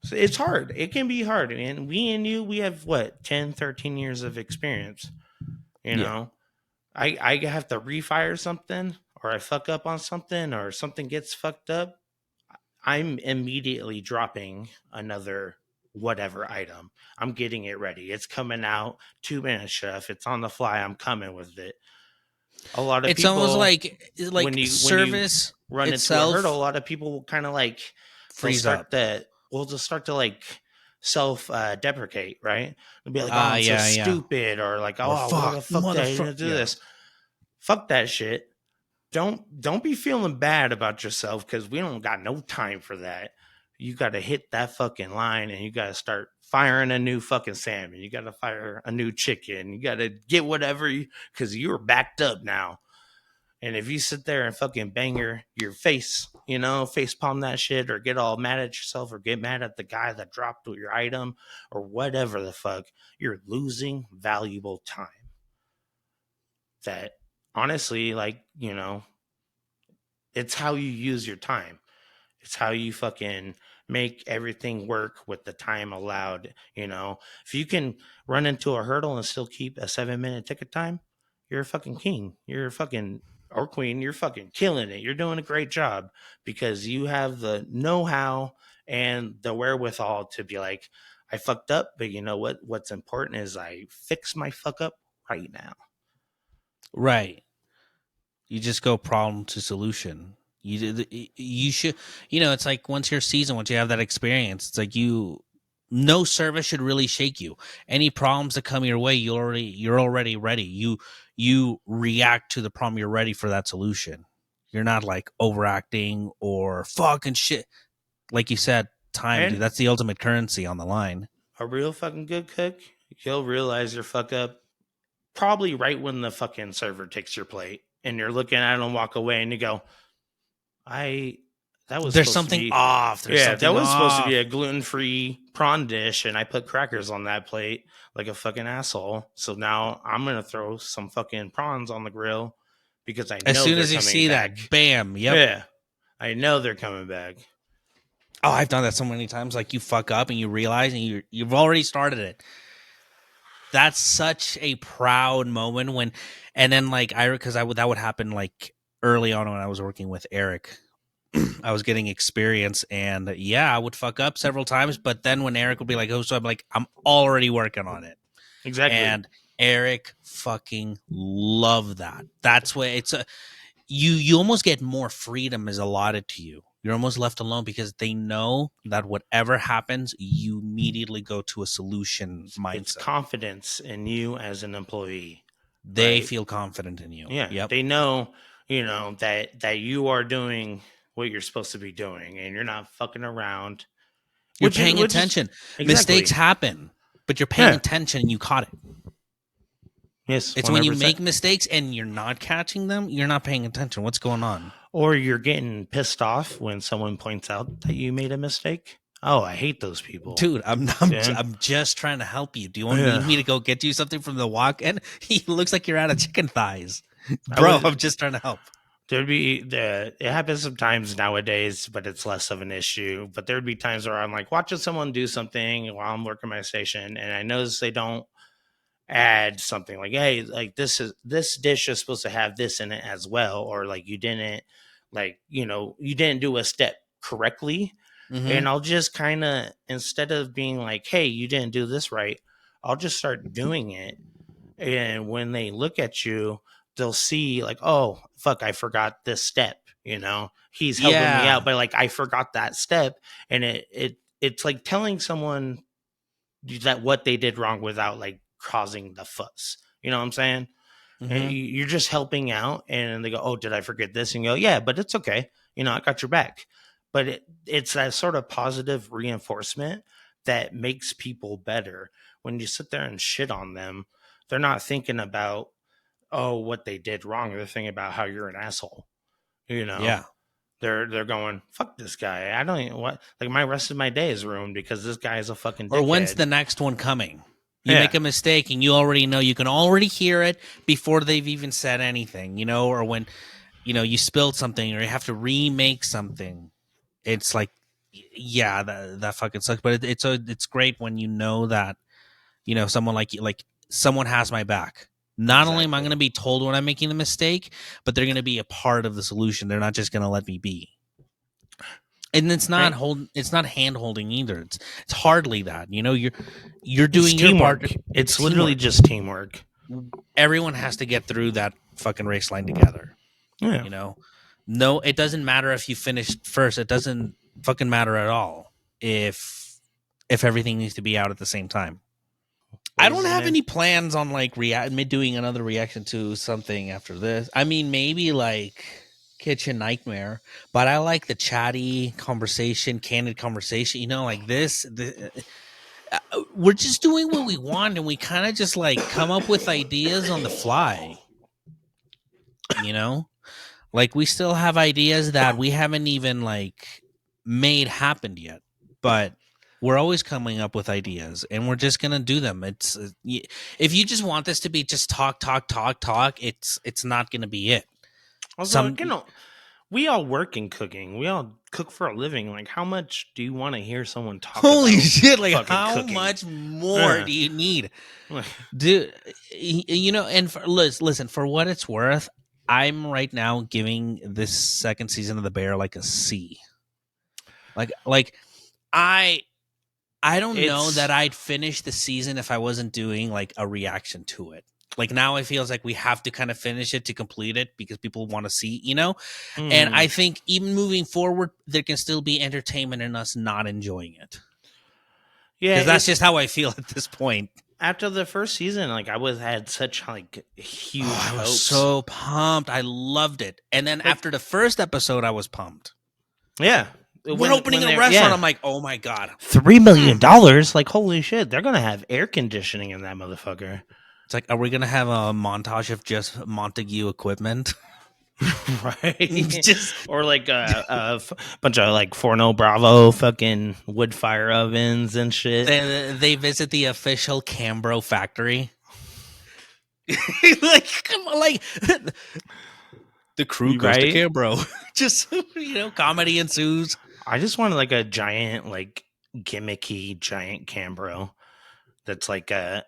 So it's hard. It can be hard. And we and you, we have what, 10, 13 years of experience. You yeah. know, I have to refire something, or I fuck up on something, or something gets fucked up. I'm immediately dropping another whatever item. I'm getting it ready. It's coming out 2 minutes, chef. It's on the fly. I'm coming with it. A lot of It's almost people, like when you service run into a hurdle, a itself lot of people will kind of like they'll frees start up. to well they'll start to like self deprecate, right? They'll be like, oh, I'm so Yeah. stupid, or like, Or oh, why the fuck, fuck did I motherfucker. even do Yeah. this? Fuck that shit. Don't be feeling bad about yourself, because we don't got no time for that. You got to hit that fucking line, and you got to start firing a new fucking salmon. You got to fire a new chicken. You got to get whatever because you're backed up now. And if you sit there and fucking bang your face, face palm that shit, or get all mad at yourself, or get mad at the guy that dropped your item, or whatever the fuck, you're losing valuable time. That, honestly, like, it's how you use your time. It's how you fucking make everything work with the time allowed. If you can run into a hurdle and still keep a 7-minute ticket time, you're a fucking king. You're a fucking or queen. You're fucking killing it. You're doing a great job, because you have the know-how and the wherewithal to be like, I fucked up, but you know what? What's important is I fix my fuck up right now. Right. You just go problem to solution. You should, it's like once you're seasoned, once you have that experience, it's like no service should really shake you. Any problems that come your way, you're already ready. You react to the problem, you're ready for that solution. You're not like overacting or fucking shit. Like you said, time, dude. And That's the ultimate currency on the line. a real fucking good cook, you'll realize your fuck up probably right when the fucking server takes your plate, and you're looking at them walk away, and you go, I that was There's supposed to something be off. There's yeah, that something was supposed to be off. a gluten-free prawn dish, and I put crackers on that plate like a fucking asshole. So now I'm gonna throw some fucking prawns on the grill, because I As know soon they're as you coming see back. that, bam, yep. Yeah, I know they're coming back. Oh, I've done that so many times. Like you fuck up and you realize and you've already started it. That's such a proud moment when, and then like that would happen like early on when I was working with Eric. I was getting experience, and yeah, I would fuck up several times. But then when Eric would be like, "Oh," so I'm like, "I'm already working on it," Exactly. and Eric fucking loved that. That's what it's a you almost get more freedom is allotted to you. You're almost left alone because they know that whatever happens, you immediately go to a solution It's mindset. confidence in you as an employee. They right? feel confident in you. Yeah, Yep. they know, that you are doing what you're supposed to be doing, and you're not fucking around. You're Which is paying attention. exactly. Mistakes happen, but you're paying Yeah. attention and you caught it. Yes, It's 100%. when you make mistakes and you're not catching them, you're not paying attention. What's going on? Or you're getting pissed off when someone points out that you made a mistake. Oh, I hate those people. Dude, I'm Yeah. just trying to help you. Do you want Yeah. me to go get you something from the walk? And he looks like you're out of chicken thighs. I Bro, was- I'm just trying to help. it happens sometimes nowadays, but it's less of an issue. But there'd be times where I'm like watching someone do something while I'm working my station, and I notice they don't add something like, hey, like this dish is supposed to have this in it as well, or like you didn't do a step correctly. Mhm. And I'll just kind of, instead of being like, hey, you didn't do this right, I'll just start doing it. And when they look at you, they'll see like, oh, fuck, I forgot this step. He's helping me Yeah. out, but like I forgot that step. And it's like telling someone that what they did wrong without like causing the fuss. You know what I'm saying? And Mhm. you're just helping out, and they go, oh, did I forget this? And you go, yeah, but it's okay. I got your back. But it's that sort of positive reinforcement that makes people better. When you sit there and shit on them, they're not thinking about, oh, what they did wrong. They're thinking about how you're an asshole. Yeah. They're going, fuck this guy. I don't even like my rest of my day is ruined because this guy is a fucking dickhead. Or when's the next one coming? You Yeah. make a mistake and you already know, you can already hear it before they've even said anything, or when, you spilled something or you have to remake something. It's like, yeah, that fucking sucks. But it's great when you know that, someone like someone has my back. Not only am I Exactly. going to be told when I'm making a mistake, but they're going to be a part of the solution. They're not just going to let me be. And it's not it's not hand holding either. It's hardly that. You're doing It's your teamwork. part. It's literally teamwork. just teamwork. Everyone has to get through that fucking race line together. Yeah. No, it doesn't matter if you finished first. It doesn't fucking matter at all if everything needs to be out at the same time. I don't have any plans on like doing another reaction to something after this. I mean, maybe like Kitchen Nightmare, but I like the chatty conversation, candid conversation. Like this. We're just doing what we want, and we kind of just like come up with ideas on the fly. Like we still have ideas that we haven't even like made happen yet, but we're always coming up with ideas, and we're just gonna do them. It's if you just want this to be just talk, it's not gonna be it. Also, we all work in cooking. We all cook for a living. Like, how much do you want to hear someone talk? Holy about shit! Like, fucking how cooking? much more do you need, dude? And listen, for what it's worth, I'm right now giving this second season of The Bear like a C. Like I don't know that I'd finish the season if I wasn't doing like a reaction to it. Like now it feels like we have to kind of finish it to complete it because people want to see, And I think even moving forward, there can still be entertainment in us not enjoying it. Yeah, because that's just how I feel at this point. After the first season, like I had such like huge I was hopes. so pumped. I loved it. And then after the first episode, I was pumped. Yeah. We're opening a restaurant. I'm like, oh my God. $3 million? Like, holy shit. They're going to have air conditioning in that motherfucker. It's like, are we going to have a montage of just Montague equipment? Right. Or like a bunch of like Forno Bravo fucking wood fire ovens and shit. They visit the official Cambro factory. Like, come on, like the crew goes to Cambro. Just comedy ensues. I just want like a giant, like gimmicky giant Cambro that's like a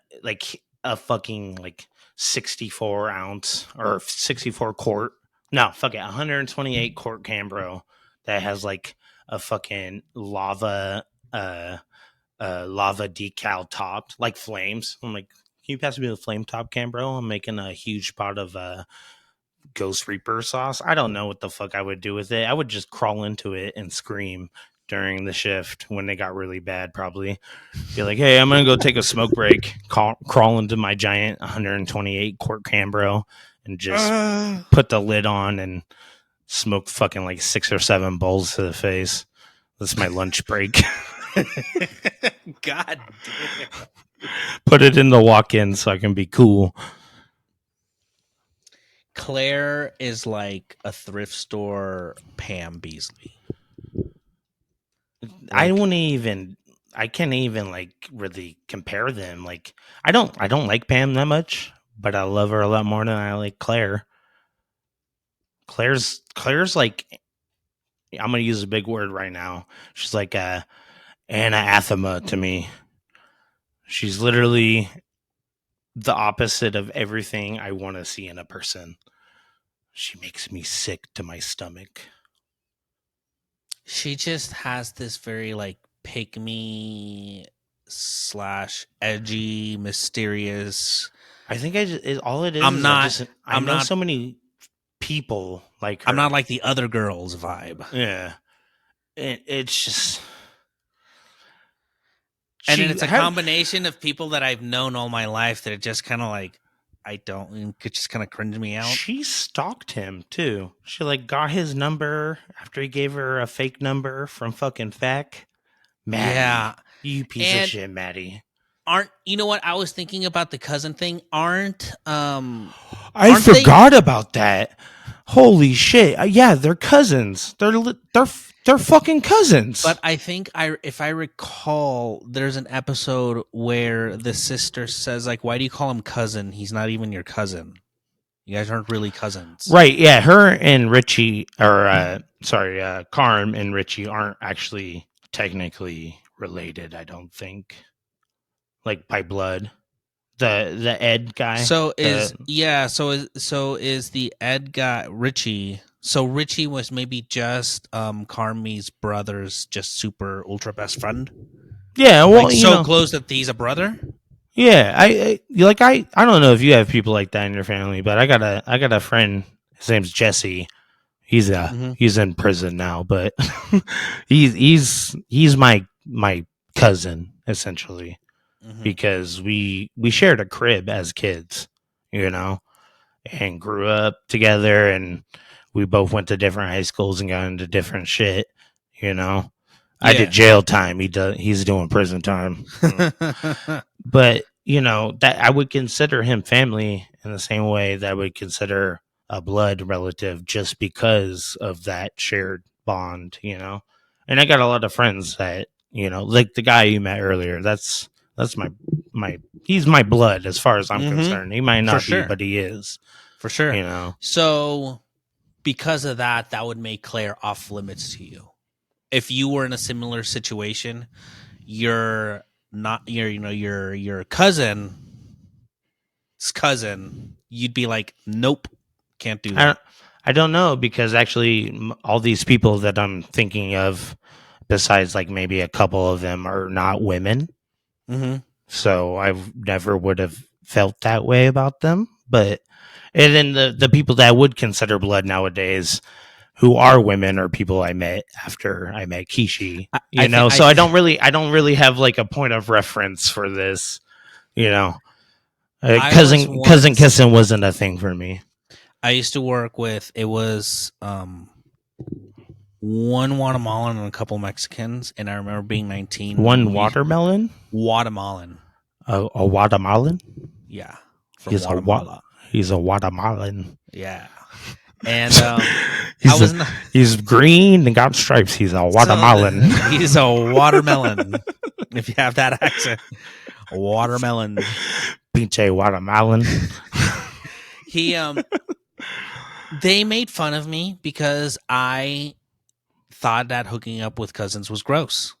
fucking like 64 ounce or 64 quart. No, fuck it, 128 quart Cambro that has like a fucking uh lava decal topped like flames. I'm like, can you pass me the flame top Cambro? I'm making a huge pot of Ghost Reaper sauce. I don't know what the fuck I would do with it. I would just crawl into it and scream during the shift when they got really bad. Probably be like, "Hey, I'm gonna go take a smoke break." Crawl into my giant 128 quart Cambro and just put the lid on and smoke fucking like 6 or 7 bowls to the face. That's my lunch break. God damn. Put it in the walk-in so I can be cool. Claire is like a thrift store Pam Beasley. I Like, wouldn't even. I can't even like really compare them. Like I don't like Pam that much, but I love her a lot more than I like Claire. Claire's like, I'm gonna use a big word right now. She's like anathema to me. She's literally the opposite of everything I want to see in a person. She makes me sick to my stomach. she just has this very like pick me / edgy, mysterious. I think all it is. I'm is not- I I'm know not- so many people like her. I'm not like the other girls vibe. Yeah. It's just. And then it's a combination of people that I've known all my life that are just kind of like, I don't, could just kind of cringe me out. She stalked him too. She like got his number after he gave her a fake number from fucking Feck. Maddie, Yeah. you piece of shit, Maddie. You know what? I was thinking about the cousin thing. I aren't forgot about that. Holy shit! Yeah, they're cousins. They're fucking cousins. But I think if I recall, there's an episode where the sister says, like, why do you call him cousin? He's not even your cousin. You guys aren't really cousins. Right, yeah, her and Richie, or Carm and Richie aren't actually technically related, I don't think. Like by blood. The Ed guy. So is the Ed guy Richie? So Richie was maybe just Carmi's brother's just super ultra best friend. Yeah, well, like, so close that he's a brother. Yeah, I don't know if you have people like that in your family, but I got a friend. His name's Jesse. He's he's in prison now, but he's my cousin essentially. Because we shared a crib as kids, you know, and grew up together, and we both went to different high schools and got into different shit, you know. Yeah. I did jail time. He's doing prison time. But, you know, that I would consider him family in the same way that I would consider a blood relative just because of that shared bond, you know. And I got a lot of friends that, you know, like the guy you met earlier, that's my he's my blood as far as I'm concerned. He might not be, but he is. For sure. You know. So because of that would make Claire off limits to you. If you were in a similar situation, your cousin's cousin, you'd be like, nope, can't do that. I don't know, because actually all these people that I'm thinking of, besides like maybe a couple of them, are not women. So I never would have felt that way about them. But and then the people that I would consider blood nowadays, who are women, are people I met after I met Kishi. I don't really have like a point of reference for this. You know, cousin kissing wasn't a thing for me. I used to work with one Guatemalan and a couple Mexicans, and I remember being 19. One watermelon? Guatemalan. A Guatemalan? Yeah. He's Guatemala. He's a Guatemalan. Yeah. And he's green and got stripes. He's a Guatemalan. He's a watermelon. If you have that accent. A watermelon. Pinche watermelon. They made fun of me because I thought that hooking up with cousins was gross.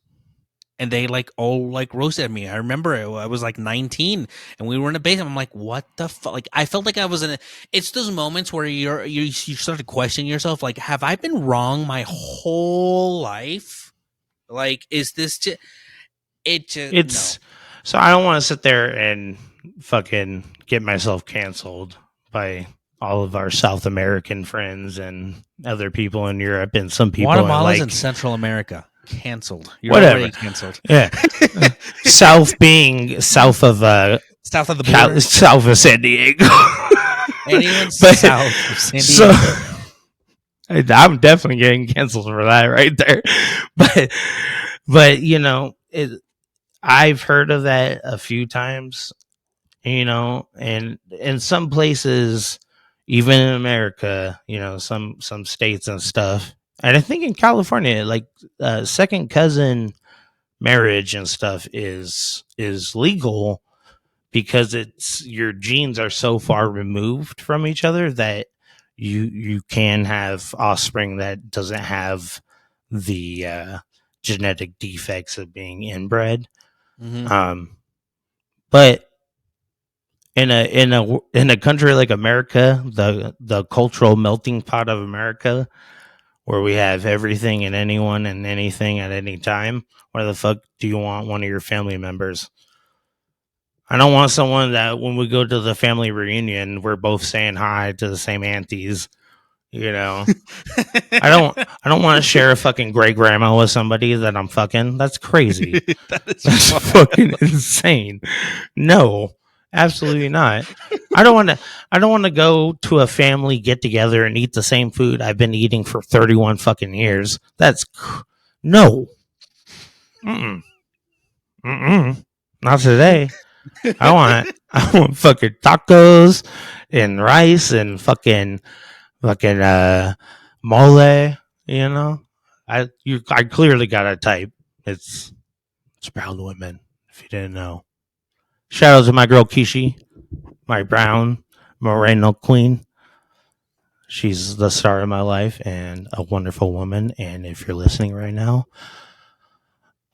And they like all like roasted at me. I remember I was like 19 and we were in a basement. I'm like, what the fuck? Like I felt like I was in a, it's those moments where you start to question yourself, like, have I been wrong my whole life? Like, is this just It's so I don't want to sit there and fucking get myself canceled by all of our South American friends and other people in Europe and some people in Guatemala's like in Central America. Canceled. You're Whatever. already canceled. yeah, South being south of South of the border. south of San Diego. Anyone But- south of San So Diego. I'm definitely getting canceled for that right there. But you know, I've heard of that a few times, you know, and in some places, even in America, you know, some states and stuff. And I think in California, like second cousin marriage and stuff is legal because it's your genes are so far removed from each other that you can have offspring that doesn't have the genetic defects of being inbred. Mhm. But in a country like America, the cultural melting pot of America, where we have everything and anyone and anything at any time, why the fuck do you want one of your family members? I don't want someone that when we go to the family reunion, we're both saying hi to the same aunties. You know, I don't want to share a fucking great grandma with somebody that I'm fucking. That's crazy. That is That's wild. fucking insane. No, absolutely not. I don't want to go to a family get together and eat the same food I've been eating for 31 fucking years. No. Mm-mm. Mm-mm. Not today. I want fucking tacos and rice and fucking mole, you know? I clearly got a type. It's brown women, if you didn't know. Shout out to my girl Kishi, my brown Moreno queen. She's the star of my life and a wonderful woman. And if you're listening right now,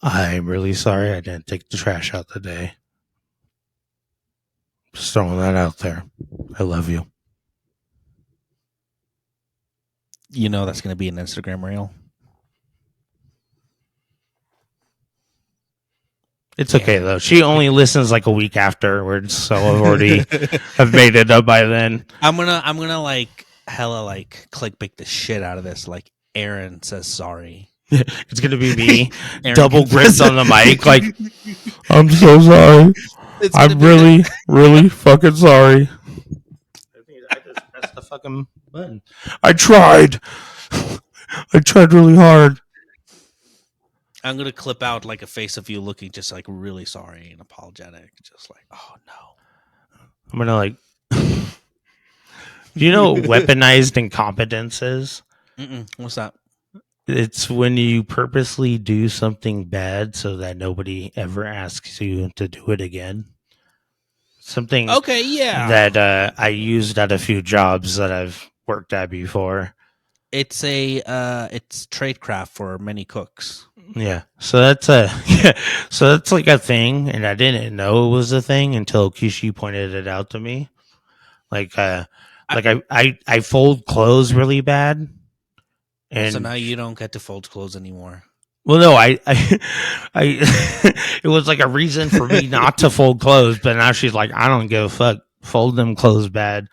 I'm really sorry I didn't take the trash out today. Just throwing that out there. I love you. You know that's going to be an Instagram reel. It's okay though. She only listens like a week afterwards, so I've already have made it up by then. I'm gonna like hella like clickbait the shit out of this. Like Aaron says sorry. It's gonna be me Aaron double confesses- gripped on the mic, like I'm so sorry. It's gonna I'm be really, really fucking sorry. I just pressed the fucking button. I tried really hard. I'm gonna clip out like a face of you looking just like really sorry and apologetic, just like, oh no. I'm gonna like. Do you know what weaponized incompetence is? What's that? It's when you purposely do something bad so that nobody ever asks you to do it again. Something Okay, yeah. that I used at a few jobs that I've worked at before. It's it's tradecraft for many cooks. Yeah. So that's so that's like a thing, and I didn't know it was a thing until Kishi pointed it out to me. Like I fold clothes really bad. And So now you don't get to fold clothes anymore. well, no, I it was like a reason for me not to fold clothes, but now she's like, I don't give a fuck. Fold them clothes bad.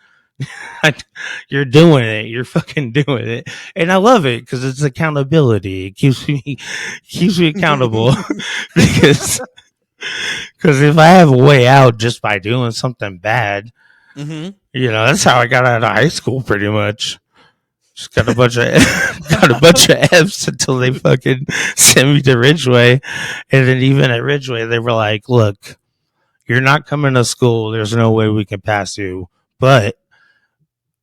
You're doing it. You're fucking doing it, and I love it because it's accountability. It keeps me accountable because if I have a way out just by doing something bad, Mm-hmm. you know, that's how I got out of high school, pretty much. Just got a bunch of F's until they fucking sent me to Ridgeway, and then even at Ridgeway, they were like, "Look, you're not coming to school. There's no way we can pass you, but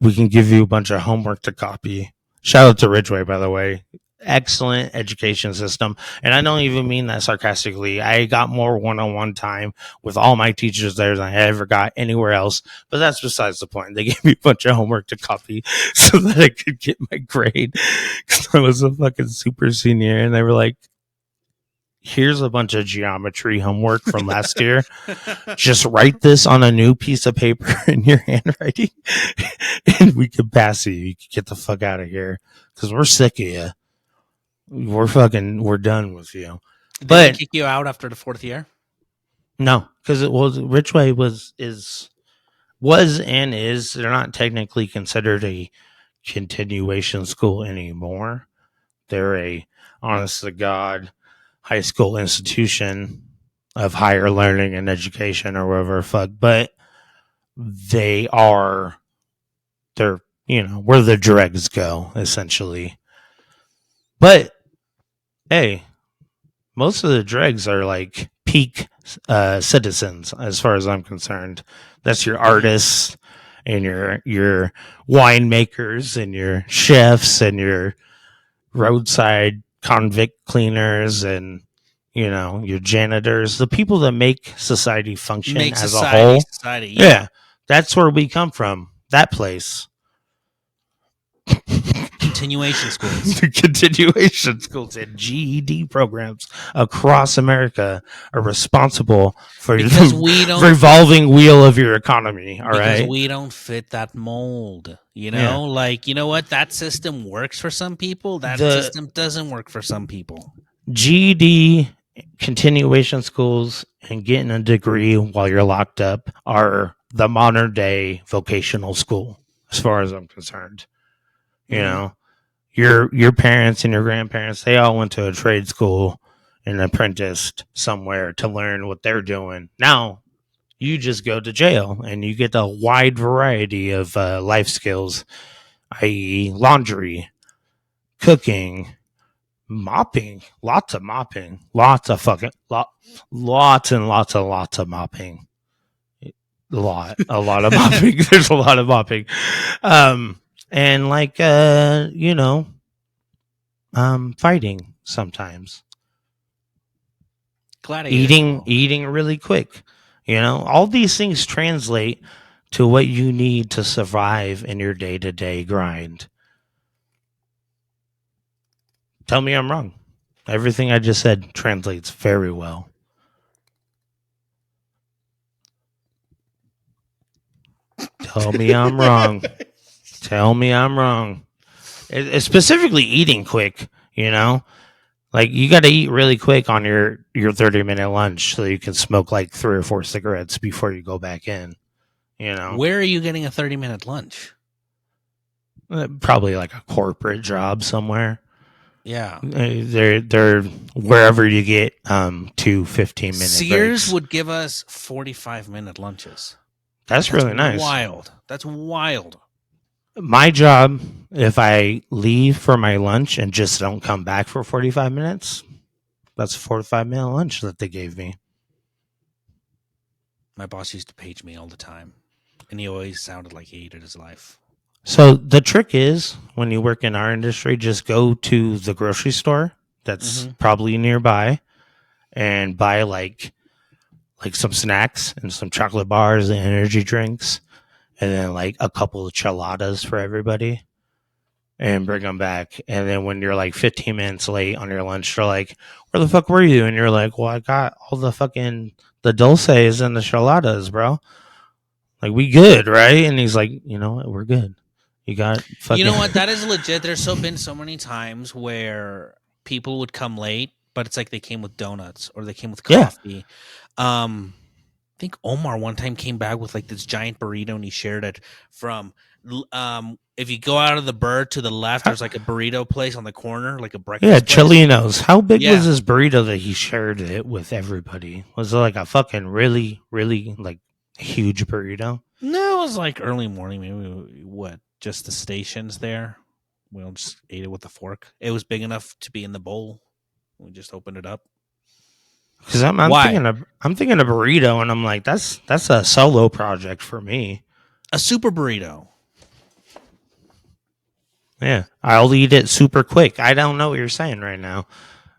we can give you a bunch of homework to copy." Shout out to Ridgeway, by the way. excellent education system. And I don't even mean that sarcastically. I got more one-on-one time with all my teachers there than I ever got anywhere else. But that's besides the point. They gave me a bunch of homework to copy so that I could get my grade because I was a fucking super senior. And they were like, here's a bunch of geometry homework from last year. Just write this on a new piece of paper in your handwriting and we can pass you can get the fuck out of here because we're sick of you. We're done with you. Did But they kick you out after the 4th year? no, because Ridgeway was and is, they're not technically considered a continuation school anymore. They're a honest to God high school institution of higher learning and education or whatever fuck. But they're where the dregs go, essentially. But hey, most of the dregs are like peak citizens, as far as I'm concerned. That's your artists and your winemakers and your chefs and your roadside convict cleaners and your janitors, the people that make society function as a whole. Society, Yeah, that's where we come from. That place. Continuation schools. The continuation schools and GED programs across America are responsible for Because the we don't revolving wheel of your economy. All because right. we don't fit that mold. Yeah. Like, you know what? That system works for some people. That system doesn't work for some people. GED, continuation schools, and getting a degree while you're locked up are the modern day vocational school, as far as I'm concerned. You know, your parents and your grandparents, they all went to a trade school and apprenticed somewhere to learn what they're doing. Now you just go to jail and you get a wide variety of life skills, i.e. laundry, cooking, mopping, lots of mopping, lots of mopping, a lot of mopping. There's a lot of mopping. And like fighting sometimes, eating really quick. All these things translate to what you need to survive in your day-to-day grind. Tell me I'm wrong. Everything I just said translates very well. Tell me I'm wrong. Tell me I'm wrong. It's specifically eating quick, Like you got to eat really quick on your 30-minute lunch so you can smoke like 3 or 4 cigarettes before you go back in, Where are you getting a 30-minute lunch? Probably like a corporate job somewhere. Yeah. They're wherever you get 2 15-minute Sears breaks. would give us 45-minute lunches. That's really nice. That's wild. My job, if I leave for my lunch and just don't come back for 45 minutes, that's a 45-minute lunch that they gave me. My boss used to page me all the time, and he always sounded like he hated his life. So the trick is, when you work in our industry, just go to the grocery store that's probably nearby and buy like some snacks and some chocolate bars and energy drinks, and then like a couple of cheladas for everybody, and bring them back. And then when you're like 15 minutes late on your lunch, they're like, where the fuck were you? And you're like, well, I got all the dulces and the cheladas, bro. Like, we good, right? And he's like, you know what? We're good. You got fucking... You know what? That is legit. There's been so many times where people would come late, but it's like they came with donuts or they came with coffee. Yeah. I think Omar one time came back with like this giant burrito, and he shared it from if you go out of the Bird to the left, there's like a burrito place on the corner, like a breakfast place. Chilinos. How big was this burrito that he shared it with everybody? Was it like a fucking really, really like huge burrito? No, it was like early morning, maybe just the stations there. We all just ate it with a fork. It was big enough to be in the bowl. We just opened it up. Because I'm thinking of burrito, and I'm like, that's a solo project for me. A super burrito. Yeah, I'll eat it super quick. I don't know what you're saying right now.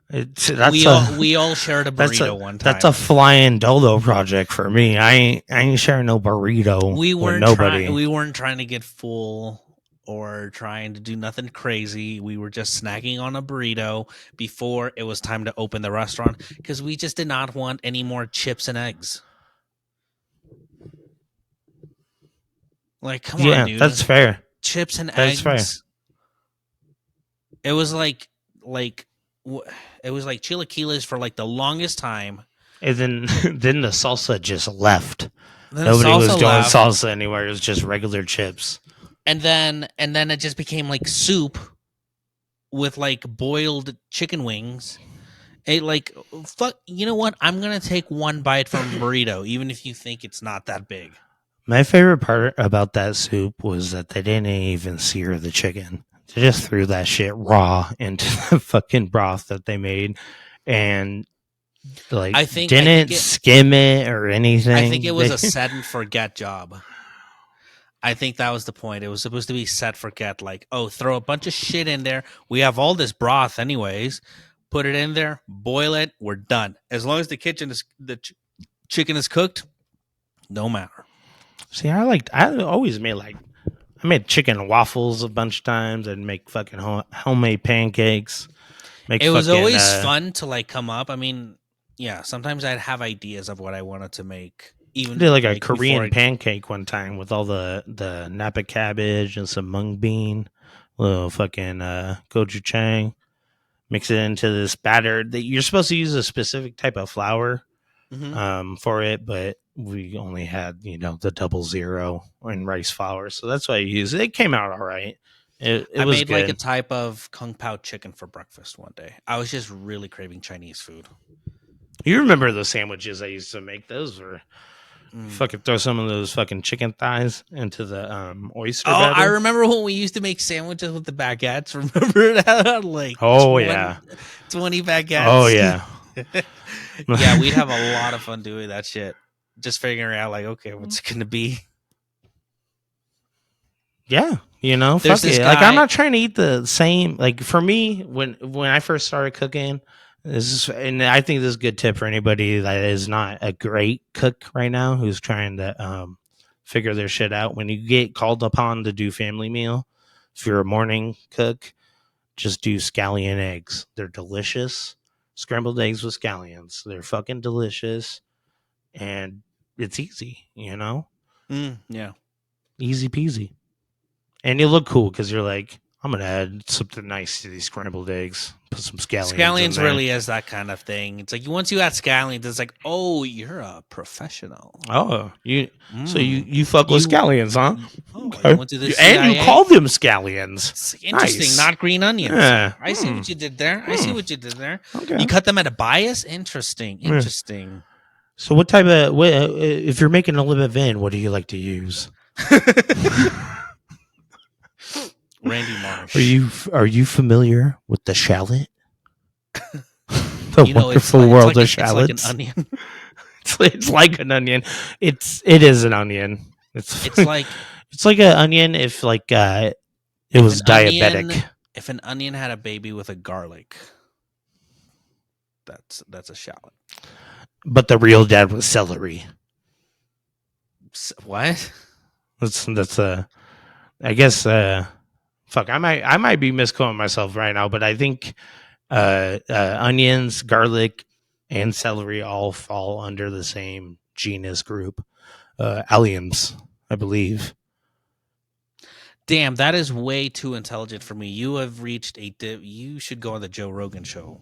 We all shared a that's burrito a one that's time. a flying dodo project for me. I ain't sharing no burrito We with weren't trying. nobody. We weren't trying to get full or trying to do nothing crazy. We were just snacking on a burrito before it was time to open the restaurant because we just did not want any more chips and eggs. Like, come on, Yeah, dude. that's fair. Chips and That's fair. eggs. It was like it was like chilaquiles for like the longest time. And then then the salsa just left. Then the Nobody was salsa doing left, salsa anywhere. It was just regular chips. and then it just became like soup with like boiled chicken wings. It like fuck. You know what? I'm gonna take one bite from a burrito, even if you think it's not that big. My favorite part about that soup was that they didn't even sear the chicken. They just threw that shit raw into the fucking broth that they made, and like I think didn't it, skim it or anything. I think it was They- a set and forget job. I think that was the point. It was supposed to be set forget. Like, oh, throw a bunch of shit in there. We have all this broth, anyways. Put it in there, boil it. We're done. As long as the chicken is cooked, no matter. See, I always made I made chicken waffles a bunch of times and make fucking homemade pancakes. Make It was fucking, always fun to like come up. I mean, yeah, sometimes I'd have ideas of what I wanted to make. Even did like a before Korean I- pancake one time with all the napa cabbage and some mung bean, little fucking gochujang. Mix it into this batter that you're supposed to use a specific type of flour Mhm. for it, but we only had the 00 and rice flour, so that's what I used. It came out all right. It I was made good. like a type of kung pao chicken for breakfast one day. I was just really craving Chinese food. You remember the sandwiches I used to make? Those were Mm. fucking throw some of those fucking chicken thighs into the oyster Oh, I batter. remember when we used to make sandwiches with the baguettes. Remember that? Like, Oh 20 yeah. 20 baguettes. Oh yeah. Yeah, we'd have a lot of fun doing that shit. Just figuring out, like, okay, what's it going to be? Yeah, There's fuck this it. Like I'm guy- not trying to eat the same. Like for me, when I first started cooking, and I think this is a good tip for anybody that is not a great cook right now who's trying to figure their shit out. When you get called upon to do family meal, if you're a morning cook, just do scallion eggs. They're delicious. Scrambled eggs with scallions. They're fucking delicious, and it's easy. Yeah. Easy peasy. And you look cool because you're like, I'm gonna add something nice to these scrambled eggs. Put some scallions. Scallions in there. really is that kind of thing. It's like once you add scallions, it's like, oh, you're a professional. Oh, so Mm. you fuck with You- scallions, huh? Oh, Okay. you went to the And you CIA? call them scallions. It's interesting, Nice. not green onions. Yeah. I see Hmm. what you did there. I see what you did there. Okay. You cut them at a bias. Interesting. Yeah. Interesting. So what type of if you're making a live in, what do you like to use? Randy Marsh. Are you familiar with the shallot? The You know, wonderful world of it's like an shallots. onion. It's like an onion. It is an onion. It's like it's like an onion if like it was an diabetic. onion- if an onion had a baby with a garlic. That's a shallot. But the real dad was celery. What? That's I guess fuck I might be misquoting myself right now, but I think onions, garlic, and celery all fall under the same genus group. Alliums, I believe. Damn, that is way too intelligent for me. You have reached you should go on the Joe Rogan show.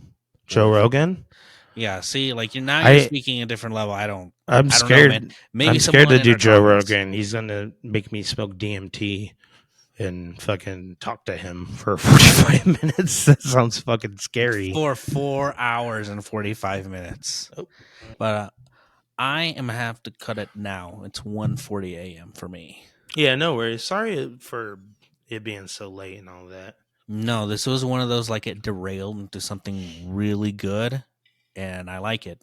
Joe Rogan? Yeah, see, like you're I- speaking a different level. I don't I'm know, scared. man. Maybe I'm scared to someone in do our Joe comments. Rogan. He's gonna make me smoke DMT and fucking talk to him for 45 minutes. That sounds fucking scary. For 4 hours and 45 minutes. Oh. But I am gonna have to cut it now. It's 1:40 a.m. for me. Yeah, no worries. Sorry for it being so late and all that. No, this was one of those like it derailed into something really good, and I like it.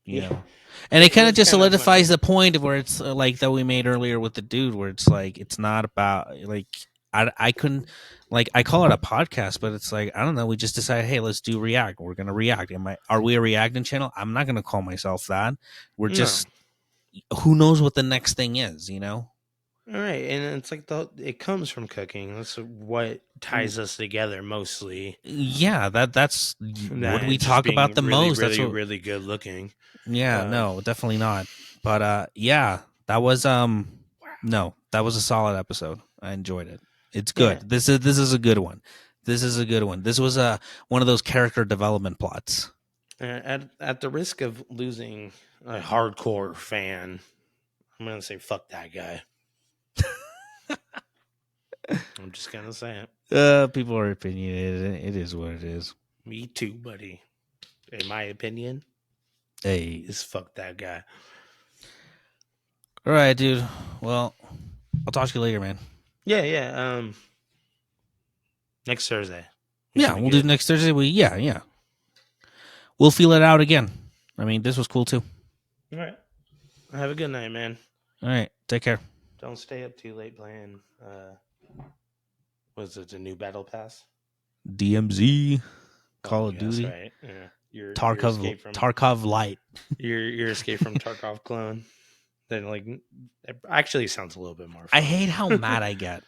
You Yeah. know, and it kind of It's just kinda solidifies the point of where it's like that we made earlier with the dude, where it's like it's not about like I couldn't, like, I call it a podcast, but it's like, I don't know. We just decided, hey, let's do React. We're gonna react. Are we a reacting channel? I'm not gonna call myself that. We're No. just, who knows what the next thing is, you know? All right, and it's like it comes from cooking. That's what ties us together mostly. Yeah, that's what That we just talk being about the really, most. That's really, what. really good looking. Yeah, no, definitely not. But yeah, that was no, that was a solid episode. I enjoyed it. It's good. Yeah. This is a good one. This is a good one. This was one of those character development plots. At the risk of losing a hardcore fan, I'm gonna say fuck that guy. I'm just gonna say it. People are opinionated. It is what it is. Me too, buddy. In my opinion, Hey, is fuck that guy. all right, dude. Well, I'll talk to you later, man. Yeah. Next Thursday. Yeah, we'll do next Thursday. Yeah. We'll feel it out again. I mean, this was cool too. All right. Have a good night, man. All right, take care. Don't stay up too late playing. Was it the new Battle Pass? DMZ, Call of That's Duty, right. Yeah. Your Tarkov, escape from Tarkov Light. your escape from Tarkov clone. Then like it actually sounds a little bit more fun. I hate how mad I get.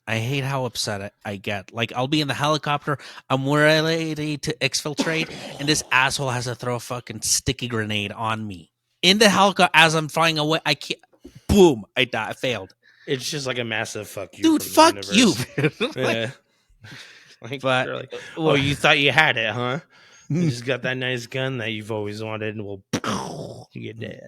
I hate how upset I get. Like, I'll be in the helicopter, I'm ready to exfiltrate, and this asshole has to throw a fucking sticky grenade on me in the helicopter as I'm flying away. I can't. Boom! I died. I failed. It's just like a massive fuck you, Dude. from the Fuck you. universe. Like, Yeah. Like, But- they're like, oh, you thought you had it, huh? You just got that nice gun that you've always wanted, and we'll you get dead.